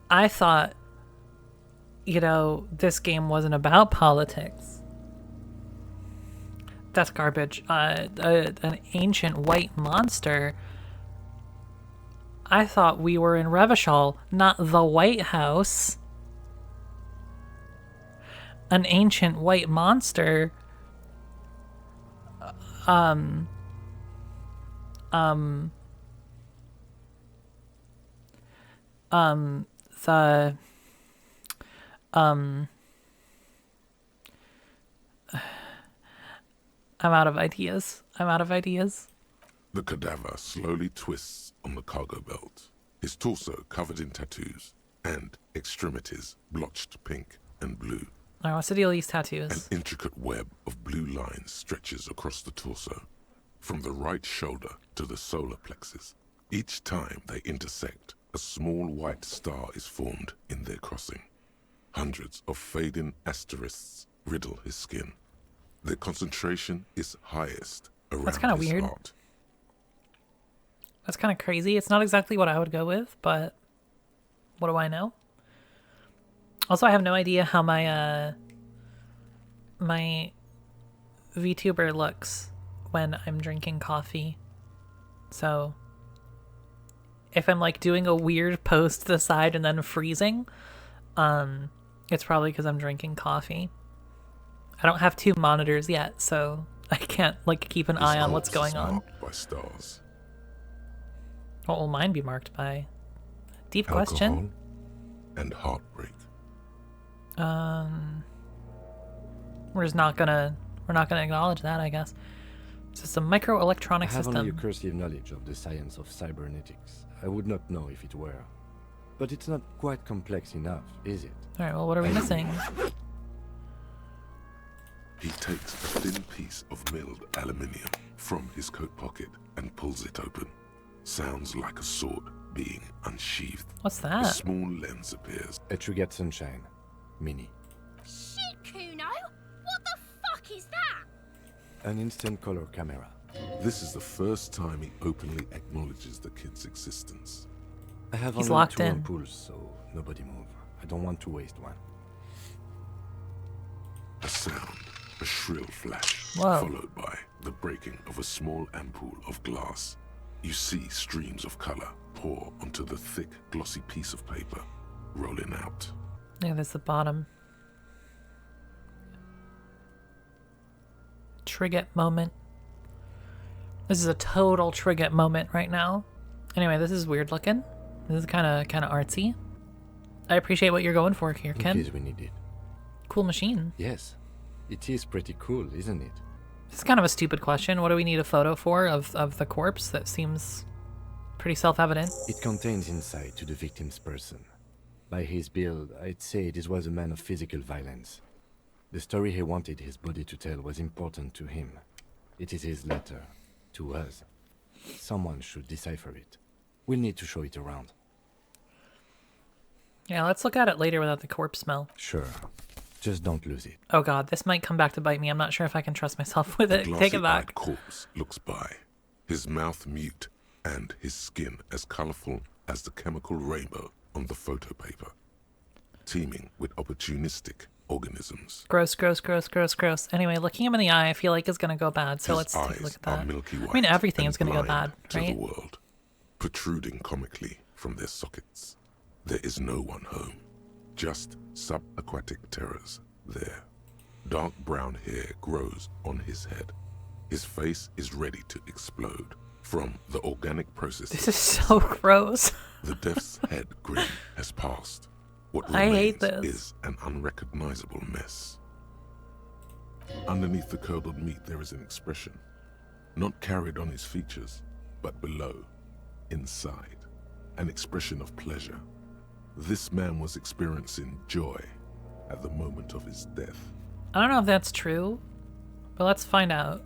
[SPEAKER 1] I thought, this game wasn't about politics. That's garbage. An ancient white monster. I thought we were in Revachol, not the White House. An ancient white monster. The I'm out of ideas.
[SPEAKER 4] The cadaver slowly twists on the cargo belt, his torso covered in tattoos, and extremities blotched pink and blue.
[SPEAKER 1] Alright, what's the deal with these
[SPEAKER 4] An
[SPEAKER 1] tattoos?
[SPEAKER 4] intricate web of blue lines stretches across the torso, from the right shoulder to the solar plexus. Each time they intersect, a small white star is formed in their crossing. Hundreds of fading asterisks riddle his skin. Their concentration is highest around
[SPEAKER 1] kinda
[SPEAKER 4] his
[SPEAKER 1] weird.
[SPEAKER 4] heart.
[SPEAKER 1] That's kind of crazy. It's not exactly what I would go with, but what do I know? Also, I have no idea how my my VTuber looks when I'm drinking coffee. So if I'm like doing a weird pose to the side and then freezing, it's probably because I'm drinking coffee. I don't have 2 monitors yet, so I can't like keep an
[SPEAKER 4] His
[SPEAKER 1] eye on what's
[SPEAKER 4] corpse is
[SPEAKER 1] going on.
[SPEAKER 4] marked by stars.
[SPEAKER 1] What will mine be marked by? Deep
[SPEAKER 4] Alcohol
[SPEAKER 1] question.
[SPEAKER 4] and heartbreak.
[SPEAKER 1] We're not gonna acknowledge that, I guess. It's just a microelectronic
[SPEAKER 2] I have only a
[SPEAKER 1] system.
[SPEAKER 2] cursive knowledge of the science of cybernetics. I would not know if it were. But it's not quite complex enough, is it?
[SPEAKER 1] Alright, well, what are we missing?
[SPEAKER 4] He takes a thin piece of milled aluminium from his coat pocket and pulls it open. Sounds like a sword being unsheathed.
[SPEAKER 1] What's
[SPEAKER 4] A
[SPEAKER 1] that?
[SPEAKER 4] small lens appears.
[SPEAKER 2] A Trigger Sunshine. Mini.
[SPEAKER 6] Shit, Kuno! What the fuck is that?
[SPEAKER 2] An instant color camera.
[SPEAKER 4] This is the first time he openly acknowledges the kid's existence.
[SPEAKER 2] I have
[SPEAKER 1] He's
[SPEAKER 2] only
[SPEAKER 1] locked
[SPEAKER 2] 2
[SPEAKER 1] in.
[SPEAKER 2] ampoules, so nobody move. I don't want to waste one.
[SPEAKER 4] A sound, a shrill flash,
[SPEAKER 1] Whoa.
[SPEAKER 4] followed by the breaking of a small ampoule of glass. You see streams of color pour onto the thick, glossy piece of paper, rolling out.
[SPEAKER 1] Yeah, there's the bottom. Trigget moment. This is a total Trigget moment right now. Anyway, this is weird looking. This is kind of artsy. I appreciate what you're going for here,
[SPEAKER 2] In
[SPEAKER 1] Ken.
[SPEAKER 2] case we need it.
[SPEAKER 1] Cool machine.
[SPEAKER 2] Yes. It is pretty cool, isn't it?
[SPEAKER 1] This is kind of a stupid question. What do we need a photo for of the corpse? That seems pretty self-evident.
[SPEAKER 2] It contains insight to the victim's person. By his build, I'd say this was a man of physical violence. The story he wanted his body to tell was important to him. It is his letter to us. Someone should decipher it. We'll need to show it around.
[SPEAKER 1] Yeah, let's look at it later without the corpse smell.
[SPEAKER 2] Sure. Just don't lose it.
[SPEAKER 1] Oh god, this might come back to bite me. I'm not sure if I can trust myself with it. Take it
[SPEAKER 4] Glossy-eyed
[SPEAKER 1] back.
[SPEAKER 4] corpse looks by, his mouth mute and his skin as colorful as the chemical rainbow on the photo paper, teeming with opportunistic organisms.
[SPEAKER 1] Gross, gross, gross, gross, gross. Anyway, looking him in the eye, I feel like is gonna go bad. So
[SPEAKER 4] His
[SPEAKER 1] let's take a
[SPEAKER 4] eyes
[SPEAKER 1] look at
[SPEAKER 4] are
[SPEAKER 1] that.
[SPEAKER 4] milky white
[SPEAKER 1] I mean, everything
[SPEAKER 4] and
[SPEAKER 1] is gonna go
[SPEAKER 4] blind
[SPEAKER 1] bad,
[SPEAKER 4] to
[SPEAKER 1] right?
[SPEAKER 4] the world, protruding comically from their sockets. There is no one home, just subaquatic terrors there. Dark brown hair grows on his head. His face is ready to explode from the organic processes.
[SPEAKER 1] This is so gross.
[SPEAKER 4] The death's head grin has passed. What
[SPEAKER 1] I
[SPEAKER 4] remains
[SPEAKER 1] hate this.
[SPEAKER 4] is an unrecognizable mess. Underneath the curdled meat there is an expression, not carried on his features, but below, inside, an expression of pleasure. This man was experiencing joy at the moment of his death.
[SPEAKER 1] I don't know if that's true, but let's find out.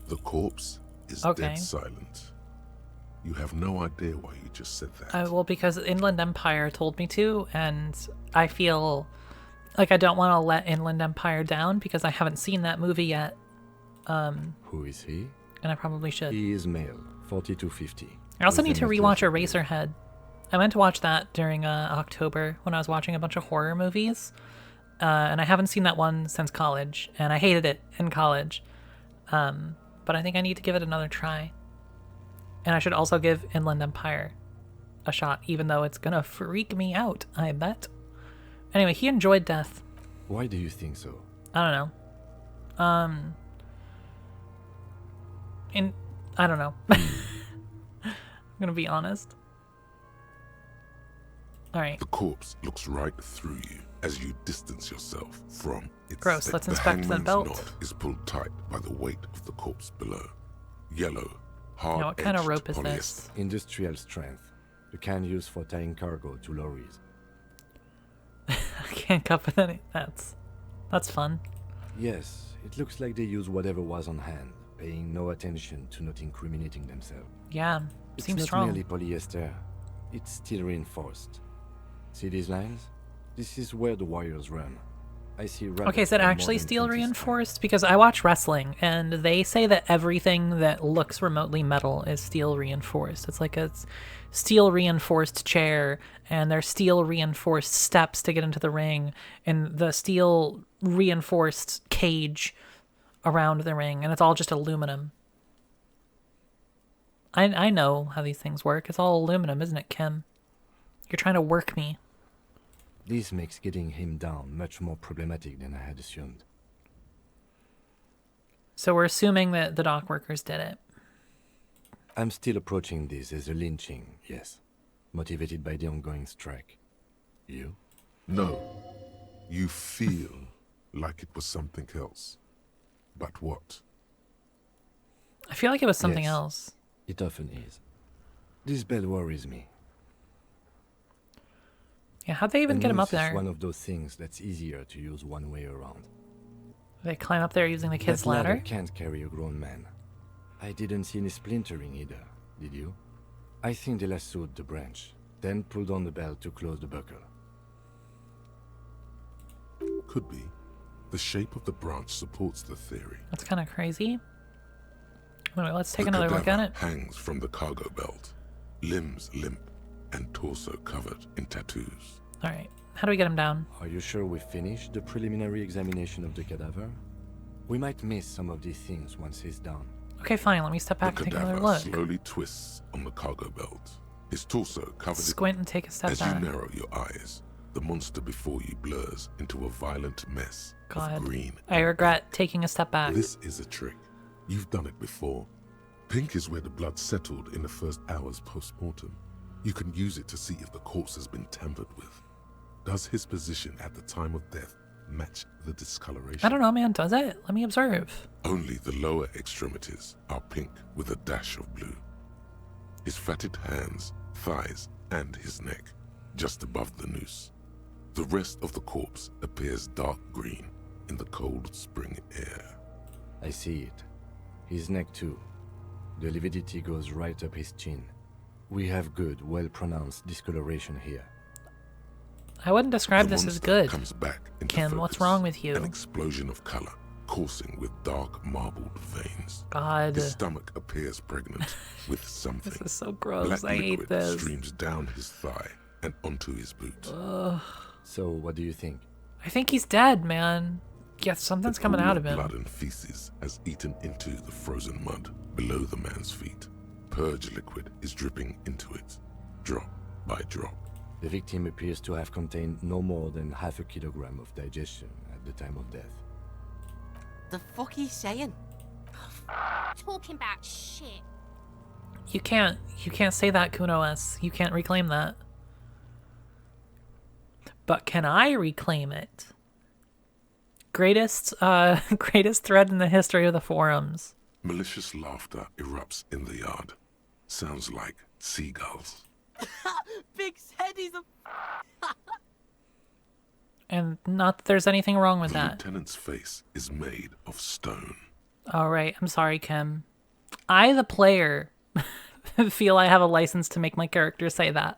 [SPEAKER 4] The corpse is
[SPEAKER 1] Okay.
[SPEAKER 4] dead silent. You have no idea why you just said that.
[SPEAKER 1] Well, because Inland Empire told me to, and I feel like I don't want to let Inland Empire down because I haven't seen that movie yet,
[SPEAKER 2] Who is he?
[SPEAKER 1] and I probably should.
[SPEAKER 2] He is male, 40 to 50.
[SPEAKER 1] I also
[SPEAKER 2] with
[SPEAKER 1] need to
[SPEAKER 2] an
[SPEAKER 1] rewatch
[SPEAKER 2] athletic build.
[SPEAKER 1] Eraserhead. I meant to watch that during October when I was watching a bunch of horror movies, and I haven't seen that one since college, and I hated it in college. But I think I need to give it another try. And I should also give Inland Empire a shot, even though it's gonna freak me out, I bet. Anyway, he enjoyed death.
[SPEAKER 2] Why do you think so?
[SPEAKER 1] I don't know. I don't know. I'm gonna be honest. Alright.
[SPEAKER 4] The corpse looks right through you as you distance yourself from its
[SPEAKER 1] Gross,
[SPEAKER 4] state.
[SPEAKER 1] let's
[SPEAKER 4] The
[SPEAKER 1] inspect the
[SPEAKER 4] hangman's
[SPEAKER 1] belt.
[SPEAKER 4] knot is pulled tight by the weight of the corpse below. Yellow, hard
[SPEAKER 1] Now, what kind of rope is
[SPEAKER 4] polyester.
[SPEAKER 1] this?
[SPEAKER 2] Industrial strength. The kind used for tying cargo to lorries.
[SPEAKER 1] I can't cup with any. That's fun.
[SPEAKER 2] Yes, it looks like they use whatever was on hand, paying no attention to not incriminating themselves.
[SPEAKER 1] Yeah,
[SPEAKER 2] It's
[SPEAKER 1] seems
[SPEAKER 2] not
[SPEAKER 1] strong.
[SPEAKER 2] merely polyester. It's steel reinforced. See these lines? This is where the wires run. I see.
[SPEAKER 1] Okay, is it actually steel reinforced? Because I watch wrestling, and they say that everything that looks remotely metal is steel reinforced. It's like a steel reinforced chair, and there's steel reinforced steps to get into the ring, and the steel reinforced cage around the ring, and it's all just aluminum. I know how these things work. It's all aluminum, isn't it, Kim? You're trying to work me.
[SPEAKER 2] This makes getting him down much more problematic than I had assumed.
[SPEAKER 1] So we're assuming that the dock workers did it.
[SPEAKER 2] I'm still approaching this as a lynching, yes. Motivated by the ongoing strike. You?
[SPEAKER 4] No. You feel like it was something else. But what?
[SPEAKER 1] I feel like it was something
[SPEAKER 2] Yes.
[SPEAKER 1] else.
[SPEAKER 2] It often is. This bell worries me.
[SPEAKER 1] Yeah, how'd they even
[SPEAKER 2] And
[SPEAKER 1] get him up
[SPEAKER 2] noose is
[SPEAKER 1] there?
[SPEAKER 2] one of those things that's easier to use one way around.
[SPEAKER 1] They climb up there using the kid's
[SPEAKER 2] That ladder
[SPEAKER 1] ladder?
[SPEAKER 2] can't carry a grown man. I didn't see any splintering either, did you? I think they lassoed the branch, then pulled on the bell to close the buckle.
[SPEAKER 4] Could be. The shape of the branch supports the theory.
[SPEAKER 1] That's kind of crazy. Anyway, let's take
[SPEAKER 4] The
[SPEAKER 1] another look at
[SPEAKER 4] cadaver
[SPEAKER 1] it.
[SPEAKER 4] hangs from the cargo belt, limbs limp, and torso covered in tattoos.
[SPEAKER 1] All right, how do we get him down?
[SPEAKER 2] Are you sure we finished the preliminary examination of the cadaver? We might miss some of these things once he's down.
[SPEAKER 1] Okay, fine. Let me step back
[SPEAKER 4] The
[SPEAKER 1] and take another
[SPEAKER 4] cadaver
[SPEAKER 1] look.
[SPEAKER 4] slowly twists on the cargo belt, his torso covered in.
[SPEAKER 1] Squint and take a step
[SPEAKER 4] As
[SPEAKER 1] back.
[SPEAKER 4] you narrow your eyes, the monster before you blurs into a violent mess
[SPEAKER 1] God,
[SPEAKER 4] of green.
[SPEAKER 1] I regret taking a step back.
[SPEAKER 4] This is a trick. You've done it before. Pink is where the blood settled in the first hours post-mortem. You can use it to see if the corpse has been tampered with. Does his position at the time of death match the discoloration?
[SPEAKER 1] I don't know, man. Does it? Let me observe.
[SPEAKER 4] Only the lower extremities are pink with a dash of blue. His fatted hands, thighs, and his neck, just above the noose. The rest of the corpse appears dark green in the cold spring air.
[SPEAKER 2] I see it. His neck too. The lividity goes right up his chin. We have good, well-pronounced discoloration here.
[SPEAKER 1] I wouldn't describe
[SPEAKER 4] The
[SPEAKER 1] this as
[SPEAKER 4] monster
[SPEAKER 1] good.
[SPEAKER 4] comes back into
[SPEAKER 1] Kim, what's
[SPEAKER 4] focus,
[SPEAKER 1] wrong with you?
[SPEAKER 4] An explosion of color, coursing with dark marbled veins.
[SPEAKER 1] God,
[SPEAKER 4] His stomach appears pregnant with something.
[SPEAKER 1] this is so gross.
[SPEAKER 4] Black
[SPEAKER 1] I hate
[SPEAKER 4] liquid
[SPEAKER 1] this.
[SPEAKER 4] streams down his thigh and onto his boot.
[SPEAKER 2] So, what do you think?
[SPEAKER 1] I think he's dead, man. Yeah, something's coming
[SPEAKER 4] pool
[SPEAKER 1] out of him.
[SPEAKER 4] Blood and feces has eaten into the frozen mud below the man's feet. Purge liquid is dripping into it, drop by drop.
[SPEAKER 2] The victim appears to have contained no more than half a kilogram of digestion at the time of death.
[SPEAKER 5] The fuck he's saying?
[SPEAKER 6] Talking about shit.
[SPEAKER 1] You can't say that, Kuno-S. You can't reclaim that. But can I reclaim it? Greatest thread in the history of the forums.
[SPEAKER 4] Malicious laughter erupts in the yard. Sounds like seagulls.
[SPEAKER 5] Big said he's a.
[SPEAKER 1] And not that there's anything wrong with
[SPEAKER 4] The
[SPEAKER 1] that.
[SPEAKER 4] lieutenant's face is made of stone.
[SPEAKER 1] All right, I'm sorry, Kim. I, the player, feel I have a license to make my character say that.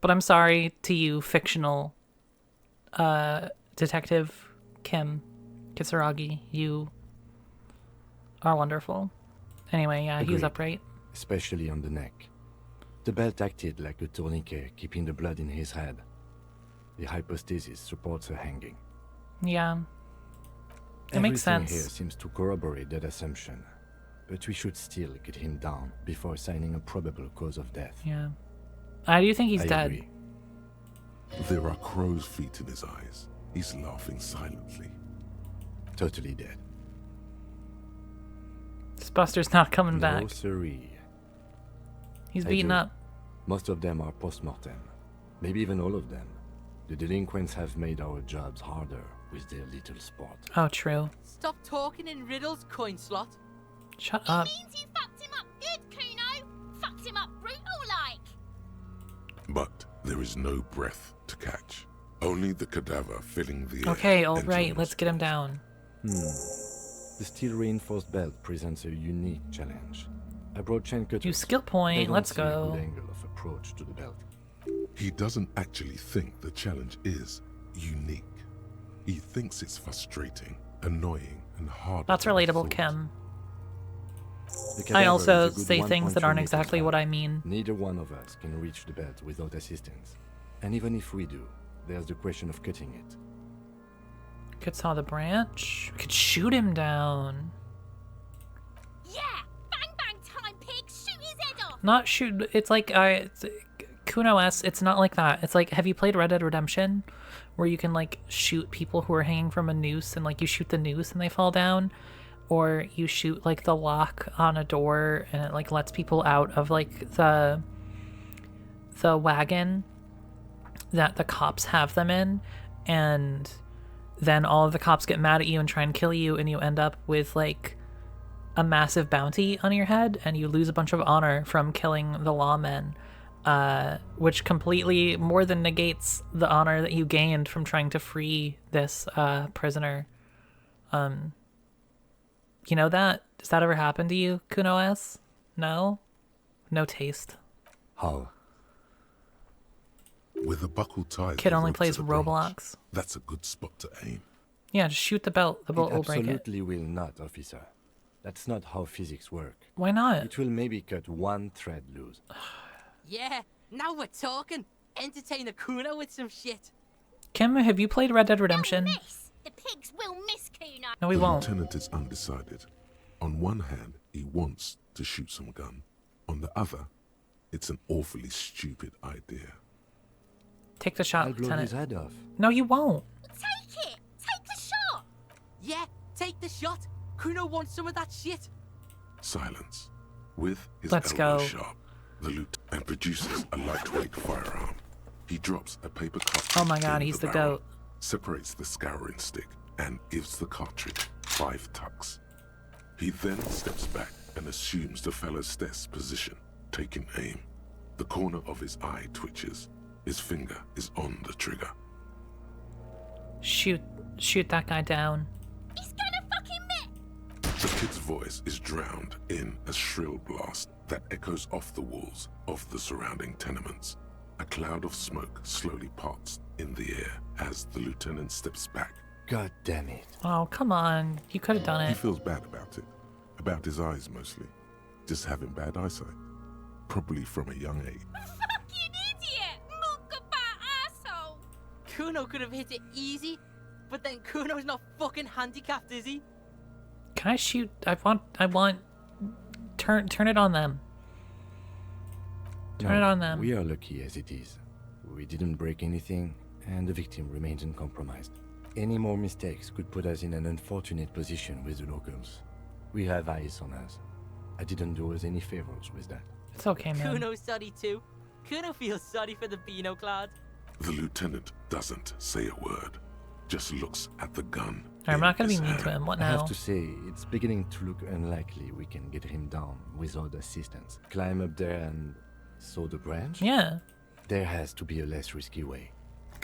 [SPEAKER 1] But I'm sorry to you, fictional detective Kim Kisaragi. You are wonderful. Anyway, yeah, he's
[SPEAKER 2] Agreed.
[SPEAKER 1] upright.
[SPEAKER 2] Especially on the neck. The belt acted like a tourniquet, keeping the blood in his head. The hypostasis supports her hanging.
[SPEAKER 1] Yeah. It makes
[SPEAKER 2] Everything
[SPEAKER 1] sense.
[SPEAKER 2] here seems to corroborate that assumption. But we should still get him down before assigning a probable cause of death.
[SPEAKER 1] Yeah. I do think he's
[SPEAKER 2] I
[SPEAKER 1] dead.
[SPEAKER 2] agree.
[SPEAKER 4] There are crow's feet in his eyes. He's laughing silently.
[SPEAKER 2] Totally dead.
[SPEAKER 1] This Buster's not coming
[SPEAKER 2] No
[SPEAKER 1] back.
[SPEAKER 2] siree.
[SPEAKER 1] He's
[SPEAKER 2] I
[SPEAKER 1] beaten
[SPEAKER 2] do.
[SPEAKER 1] up.
[SPEAKER 2] Most of them are post-mortem. Maybe even all of them. The delinquents have made our jobs harder with their little sport.
[SPEAKER 1] Oh, true.
[SPEAKER 5] Stop talking in riddles, coin slot.
[SPEAKER 1] Shut up.
[SPEAKER 6] Means you fucked him up good, Kuno. Fucked him up brutal like.
[SPEAKER 4] But there is no breath to catch. Only the cadaver filling the air.
[SPEAKER 1] Okay,
[SPEAKER 4] and
[SPEAKER 1] alright,
[SPEAKER 4] your
[SPEAKER 1] let's get him
[SPEAKER 4] nostrils.
[SPEAKER 1] down.
[SPEAKER 2] The steel reinforced belt presents a unique challenge. I brought chain cutters.
[SPEAKER 1] Use skill
[SPEAKER 2] They
[SPEAKER 1] point,
[SPEAKER 2] don't
[SPEAKER 1] let's
[SPEAKER 2] see a good
[SPEAKER 1] go.
[SPEAKER 2] angle of approach to the belt.
[SPEAKER 4] He doesn't actually think the challenge is unique. He thinks it's frustrating, annoying, and hard.
[SPEAKER 1] That's relatable, Kim.
[SPEAKER 2] The
[SPEAKER 1] I
[SPEAKER 2] cadaver
[SPEAKER 1] also
[SPEAKER 2] is a good
[SPEAKER 1] say things that
[SPEAKER 2] 1.2
[SPEAKER 1] aren't
[SPEAKER 2] meters
[SPEAKER 1] exactly what
[SPEAKER 2] high.
[SPEAKER 1] I mean.
[SPEAKER 2] Neither one of us can reach the belt without assistance. And even if we do, there's the question of cutting it.
[SPEAKER 1] Could saw the branch. We could shoot him down.
[SPEAKER 6] Yeah! Bang bang time, pig! Shoot his head off!
[SPEAKER 1] Not shoot. It's like Kuno S. It's not like that. It's like, have you played Red Dead Redemption, where you can like shoot people who are hanging from a noose and like you shoot the noose and they fall down, or you shoot like the lock on a door and it like lets people out of like the wagon that the cops have them in, and then all of the cops get mad at you and try and kill you, and you end up with like a massive bounty on your head, and you lose a bunch of honor from killing the lawmen, which completely more than negates the honor that you gained from trying to free this prisoner. You know that? Does that ever happen to you, Kuno S? No? No taste.
[SPEAKER 2] How?
[SPEAKER 4] With a buckle tied.
[SPEAKER 1] Kid
[SPEAKER 4] the
[SPEAKER 1] only
[SPEAKER 4] rope to
[SPEAKER 1] plays
[SPEAKER 4] the branch,
[SPEAKER 1] Roblox.
[SPEAKER 4] That's a good spot to aim.
[SPEAKER 1] Yeah, just shoot the belt. The bolt
[SPEAKER 2] It
[SPEAKER 1] will break it.
[SPEAKER 2] absolutely will not, officer. That's not how physics work.
[SPEAKER 1] Why not?
[SPEAKER 2] It will maybe cut one thread loose.
[SPEAKER 5] Yeah, now we're talking. Entertain a Kuno with some shit.
[SPEAKER 1] Kim, have you played Red Dead
[SPEAKER 6] They'll
[SPEAKER 1] Redemption?
[SPEAKER 6] miss! The pigs will miss Kuno!
[SPEAKER 1] No, we
[SPEAKER 4] The
[SPEAKER 1] won't.
[SPEAKER 4] lieutenant is undecided. On one hand, he wants to shoot some gun. On the other, it's an awfully stupid idea.
[SPEAKER 1] Take the shot,
[SPEAKER 2] I'll blow
[SPEAKER 1] Lieutenant.
[SPEAKER 2] his head off.
[SPEAKER 1] No, you won't.
[SPEAKER 6] Take it! Take the shot!
[SPEAKER 5] Yeah, take the shot. Kuno wants some of that shit.
[SPEAKER 4] Silence. With his
[SPEAKER 1] Let's
[SPEAKER 4] elbow
[SPEAKER 1] go.
[SPEAKER 4] sharp, the lieutenant produces a lightweight firearm. He drops a paper cartridge.
[SPEAKER 1] Oh my god,
[SPEAKER 4] in
[SPEAKER 1] he's the
[SPEAKER 4] barrel,
[SPEAKER 1] goat.
[SPEAKER 4] separates the scouring stick, and gives the cartridge 5 tucks. He then steps back and assumes the fellow's desk position, taking aim. The corner of his eye twitches. His finger is on the trigger.
[SPEAKER 1] Shoot that guy down.
[SPEAKER 6] He's gonna fucking miss!
[SPEAKER 4] The kid's voice is drowned in a shrill blast that echoes off the walls of the surrounding tenements. A cloud of smoke slowly parts in the air as the lieutenant steps back.
[SPEAKER 2] God damn it.
[SPEAKER 1] Oh, come on. You could have done
[SPEAKER 4] He
[SPEAKER 1] it.
[SPEAKER 4] feels bad about it. About his eyes mostly. Just having bad eyesight. Probably from a young age.
[SPEAKER 6] Fucking idiot! Mookabat asshole!
[SPEAKER 5] Kuno could have hit it easy, but then Kuno's not fucking handicapped, is he?
[SPEAKER 1] Can I shoot? I want. Turn it on them. Turn it on them.
[SPEAKER 2] We are lucky as it is. We didn't break anything, and the victim remains uncompromised. Any more mistakes could put us in an unfortunate position with the locals. We have eyes on us. I didn't do us any favors with that.
[SPEAKER 1] It's okay, man.
[SPEAKER 5] Kuno's sorry too. Kuno feels sorry for the Beano clad.
[SPEAKER 4] The lieutenant doesn't say a word. Just looks at the gun.
[SPEAKER 1] I'm
[SPEAKER 4] in
[SPEAKER 1] not gonna be
[SPEAKER 4] his
[SPEAKER 1] mean
[SPEAKER 4] hand.
[SPEAKER 1] to him. What
[SPEAKER 2] I have
[SPEAKER 1] now?
[SPEAKER 2] to say, it's beginning to look unlikely we can get him down without assistance. Climb up there and saw the branch?
[SPEAKER 1] Yeah.
[SPEAKER 2] There has to be a less risky way,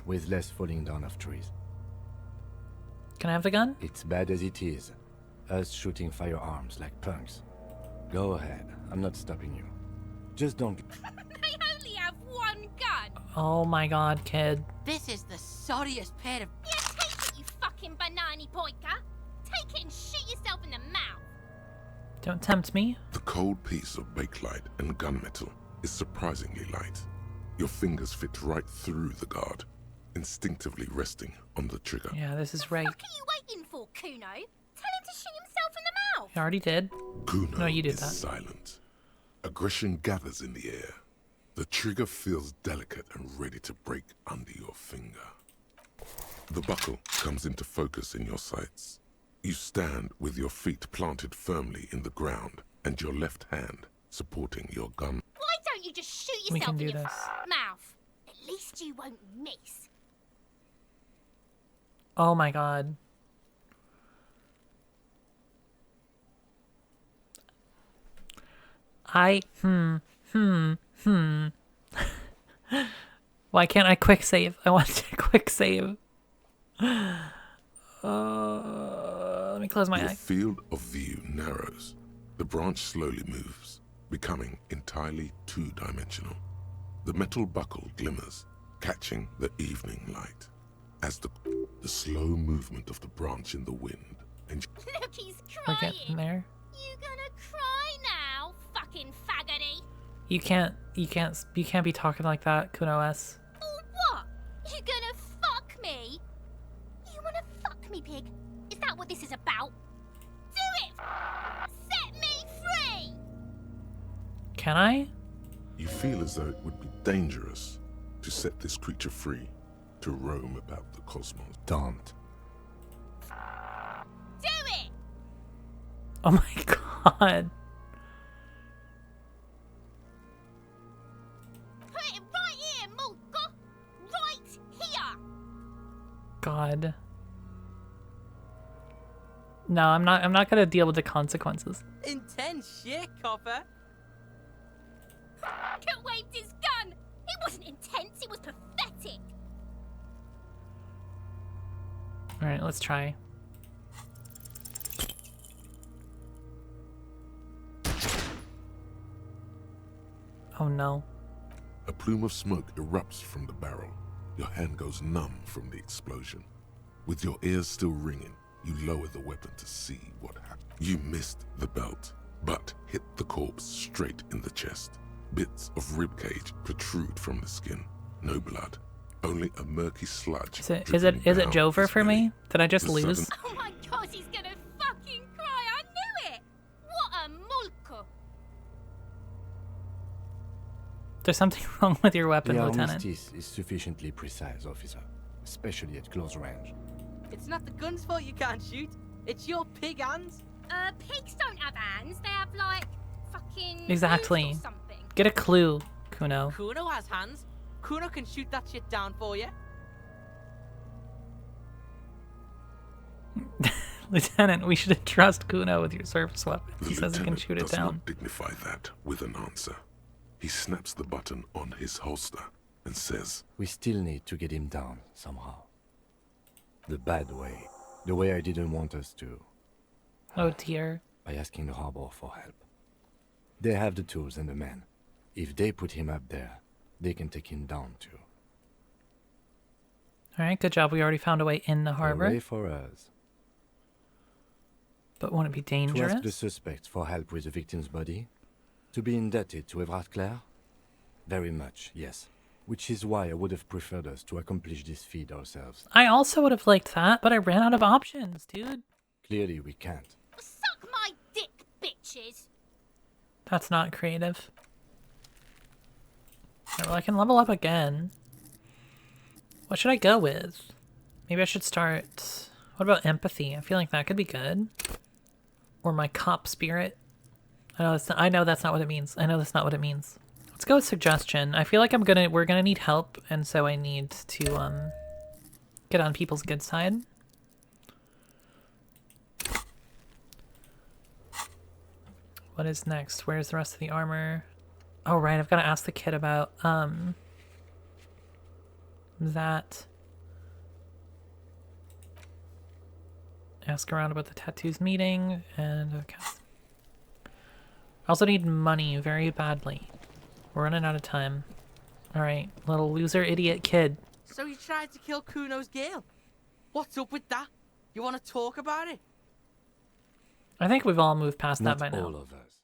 [SPEAKER 2] with less falling down of trees.
[SPEAKER 1] Can I have the gun?
[SPEAKER 2] It's bad as it is. Us shooting firearms like punks. Go ahead, I'm not stopping you. Just don't.
[SPEAKER 6] They only have one gun!
[SPEAKER 1] Oh my god, kid.
[SPEAKER 5] This is the sorriest pair of.
[SPEAKER 6] Yeah, take it, you fucking banana poika! Take it and shoot yourself in the mouth!
[SPEAKER 1] Don't tempt me.
[SPEAKER 4] The cold piece of bakelite and gunmetal is surprisingly light. Your fingers fit right through the guard, instinctively resting on the trigger.
[SPEAKER 1] Yeah, this is right.
[SPEAKER 6] What are you waiting for, Kuno? Tell him to shoot himself in the mouth!
[SPEAKER 1] I already did.
[SPEAKER 4] Kuno
[SPEAKER 1] No, you did
[SPEAKER 4] is
[SPEAKER 1] that.
[SPEAKER 4] silent. Aggression gathers in the air. The trigger feels delicate and ready to break under your finger. The buckle comes into focus in your sights. You stand with your feet planted firmly in the ground and your left hand supporting your gun.
[SPEAKER 6] Why don't you just shoot
[SPEAKER 1] We
[SPEAKER 6] yourself
[SPEAKER 1] can
[SPEAKER 6] in
[SPEAKER 1] do
[SPEAKER 6] your
[SPEAKER 1] this.
[SPEAKER 6] mouth? At least you won't miss.
[SPEAKER 1] Oh my god. Why can't I quick save? I want to quick save. Let me close my
[SPEAKER 4] Your
[SPEAKER 1] eye.
[SPEAKER 4] field of view narrows. The branch slowly moves, becoming entirely two-dimensional. The metal buckle glimmers, catching the evening light. As the slow movement of the branch in the wind, and
[SPEAKER 6] Look, he's
[SPEAKER 1] We're
[SPEAKER 6] crying.
[SPEAKER 1] getting there.
[SPEAKER 6] You gonna cry now, fucking faggoty?
[SPEAKER 1] You can't be talking like that, Kuno S.
[SPEAKER 6] Or what? You gonna fuck me? You wanna fuck me, pig? Is that what this is about? Do it! Set me free!
[SPEAKER 1] Can I?
[SPEAKER 4] you feel as though it would be dangerous to set this creature free to roam about the cosmos.
[SPEAKER 2] Don't.
[SPEAKER 6] Do it!
[SPEAKER 1] Oh my god.
[SPEAKER 6] Put it right here, Mulka! Right here!
[SPEAKER 1] God. No, I'm not gonna deal with the consequences.
[SPEAKER 5] Intense shit, Copper.
[SPEAKER 6] Kurt waved his gun! It wasn't intense, it was pathetic!
[SPEAKER 1] Alright, let's try. Oh no.
[SPEAKER 4] A plume of smoke erupts from the barrel. Your hand goes numb from the explosion. With your ears still ringing, you lower the weapon to see what happened. You missed the belt, but hit the corpse straight in the chest. Bits of ribcage protrude from the skin. No blood, only a murky sludge.
[SPEAKER 1] Is it
[SPEAKER 4] dripping down
[SPEAKER 1] Jover
[SPEAKER 4] his
[SPEAKER 1] for
[SPEAKER 4] belly.
[SPEAKER 1] me? Did I just
[SPEAKER 4] The
[SPEAKER 1] lose?
[SPEAKER 4] sudden-
[SPEAKER 6] Oh my god, he's gonna fucking cry! I knew it! What a Mulka!
[SPEAKER 1] There's something wrong with your weapon,
[SPEAKER 2] The
[SPEAKER 1] Lieutenant.
[SPEAKER 2] armistice is sufficiently precise, officer, especially at close range.
[SPEAKER 5] It's not the gun's fault you can't shoot. It's your pig hands.
[SPEAKER 6] Pigs don't have hands, they have like fucking
[SPEAKER 1] Exactly.
[SPEAKER 6] hooves or something.
[SPEAKER 1] Get a clue, Kuno.
[SPEAKER 5] Kuno has hands. Kuno can shoot that shit down for you.
[SPEAKER 1] Lieutenant, we should trust Kuno with your service weapon.
[SPEAKER 4] The
[SPEAKER 1] He says he can
[SPEAKER 4] lieutenant
[SPEAKER 1] shoot it
[SPEAKER 4] does
[SPEAKER 1] down.
[SPEAKER 4] not dignify that with an answer. He snaps the button on his holster and says,
[SPEAKER 2] We still need to get him down somehow. The bad way. The way I didn't want us to,
[SPEAKER 1] Oh dear.
[SPEAKER 2] by asking the harbor for help. They have the tools and the men. If they put him up there, they can take him down too.
[SPEAKER 1] Alright, good job. We already found a way in the harbor.
[SPEAKER 2] Hooray for us.
[SPEAKER 1] But won't it be
[SPEAKER 2] To ask the
[SPEAKER 1] dangerous?
[SPEAKER 2] suspect for help with the victim's body? To be indebted to Everard Clare? Very much, yes. Which is why I would have preferred us to accomplish this feat ourselves.
[SPEAKER 1] I also would have liked that, but I ran out of options, dude.
[SPEAKER 2] Clearly we can't.
[SPEAKER 6] Suck my dick, bitches!
[SPEAKER 1] That's not creative. Alright, well, I can level up again. What should I go with? Maybe I should start... What about empathy? I feel like that could be good. Or my cop spirit. I know that's not what it means. I know that's not what it means. Let's go with suggestion. I feel like we're gonna need help, and so I need to get on people's good side. What is next? Where's the rest of the armor? Oh right, I've got to ask the kid about that. Ask around about the tattoos meeting, and okay. I also need money very badly. We're running out of time. Alright, little loser idiot kid.
[SPEAKER 5] So you tried to kill Kuno's girl. What's up with that? You want to talk about it?
[SPEAKER 1] I think we've all moved past
[SPEAKER 2] Not
[SPEAKER 1] that by now.
[SPEAKER 2] all of us.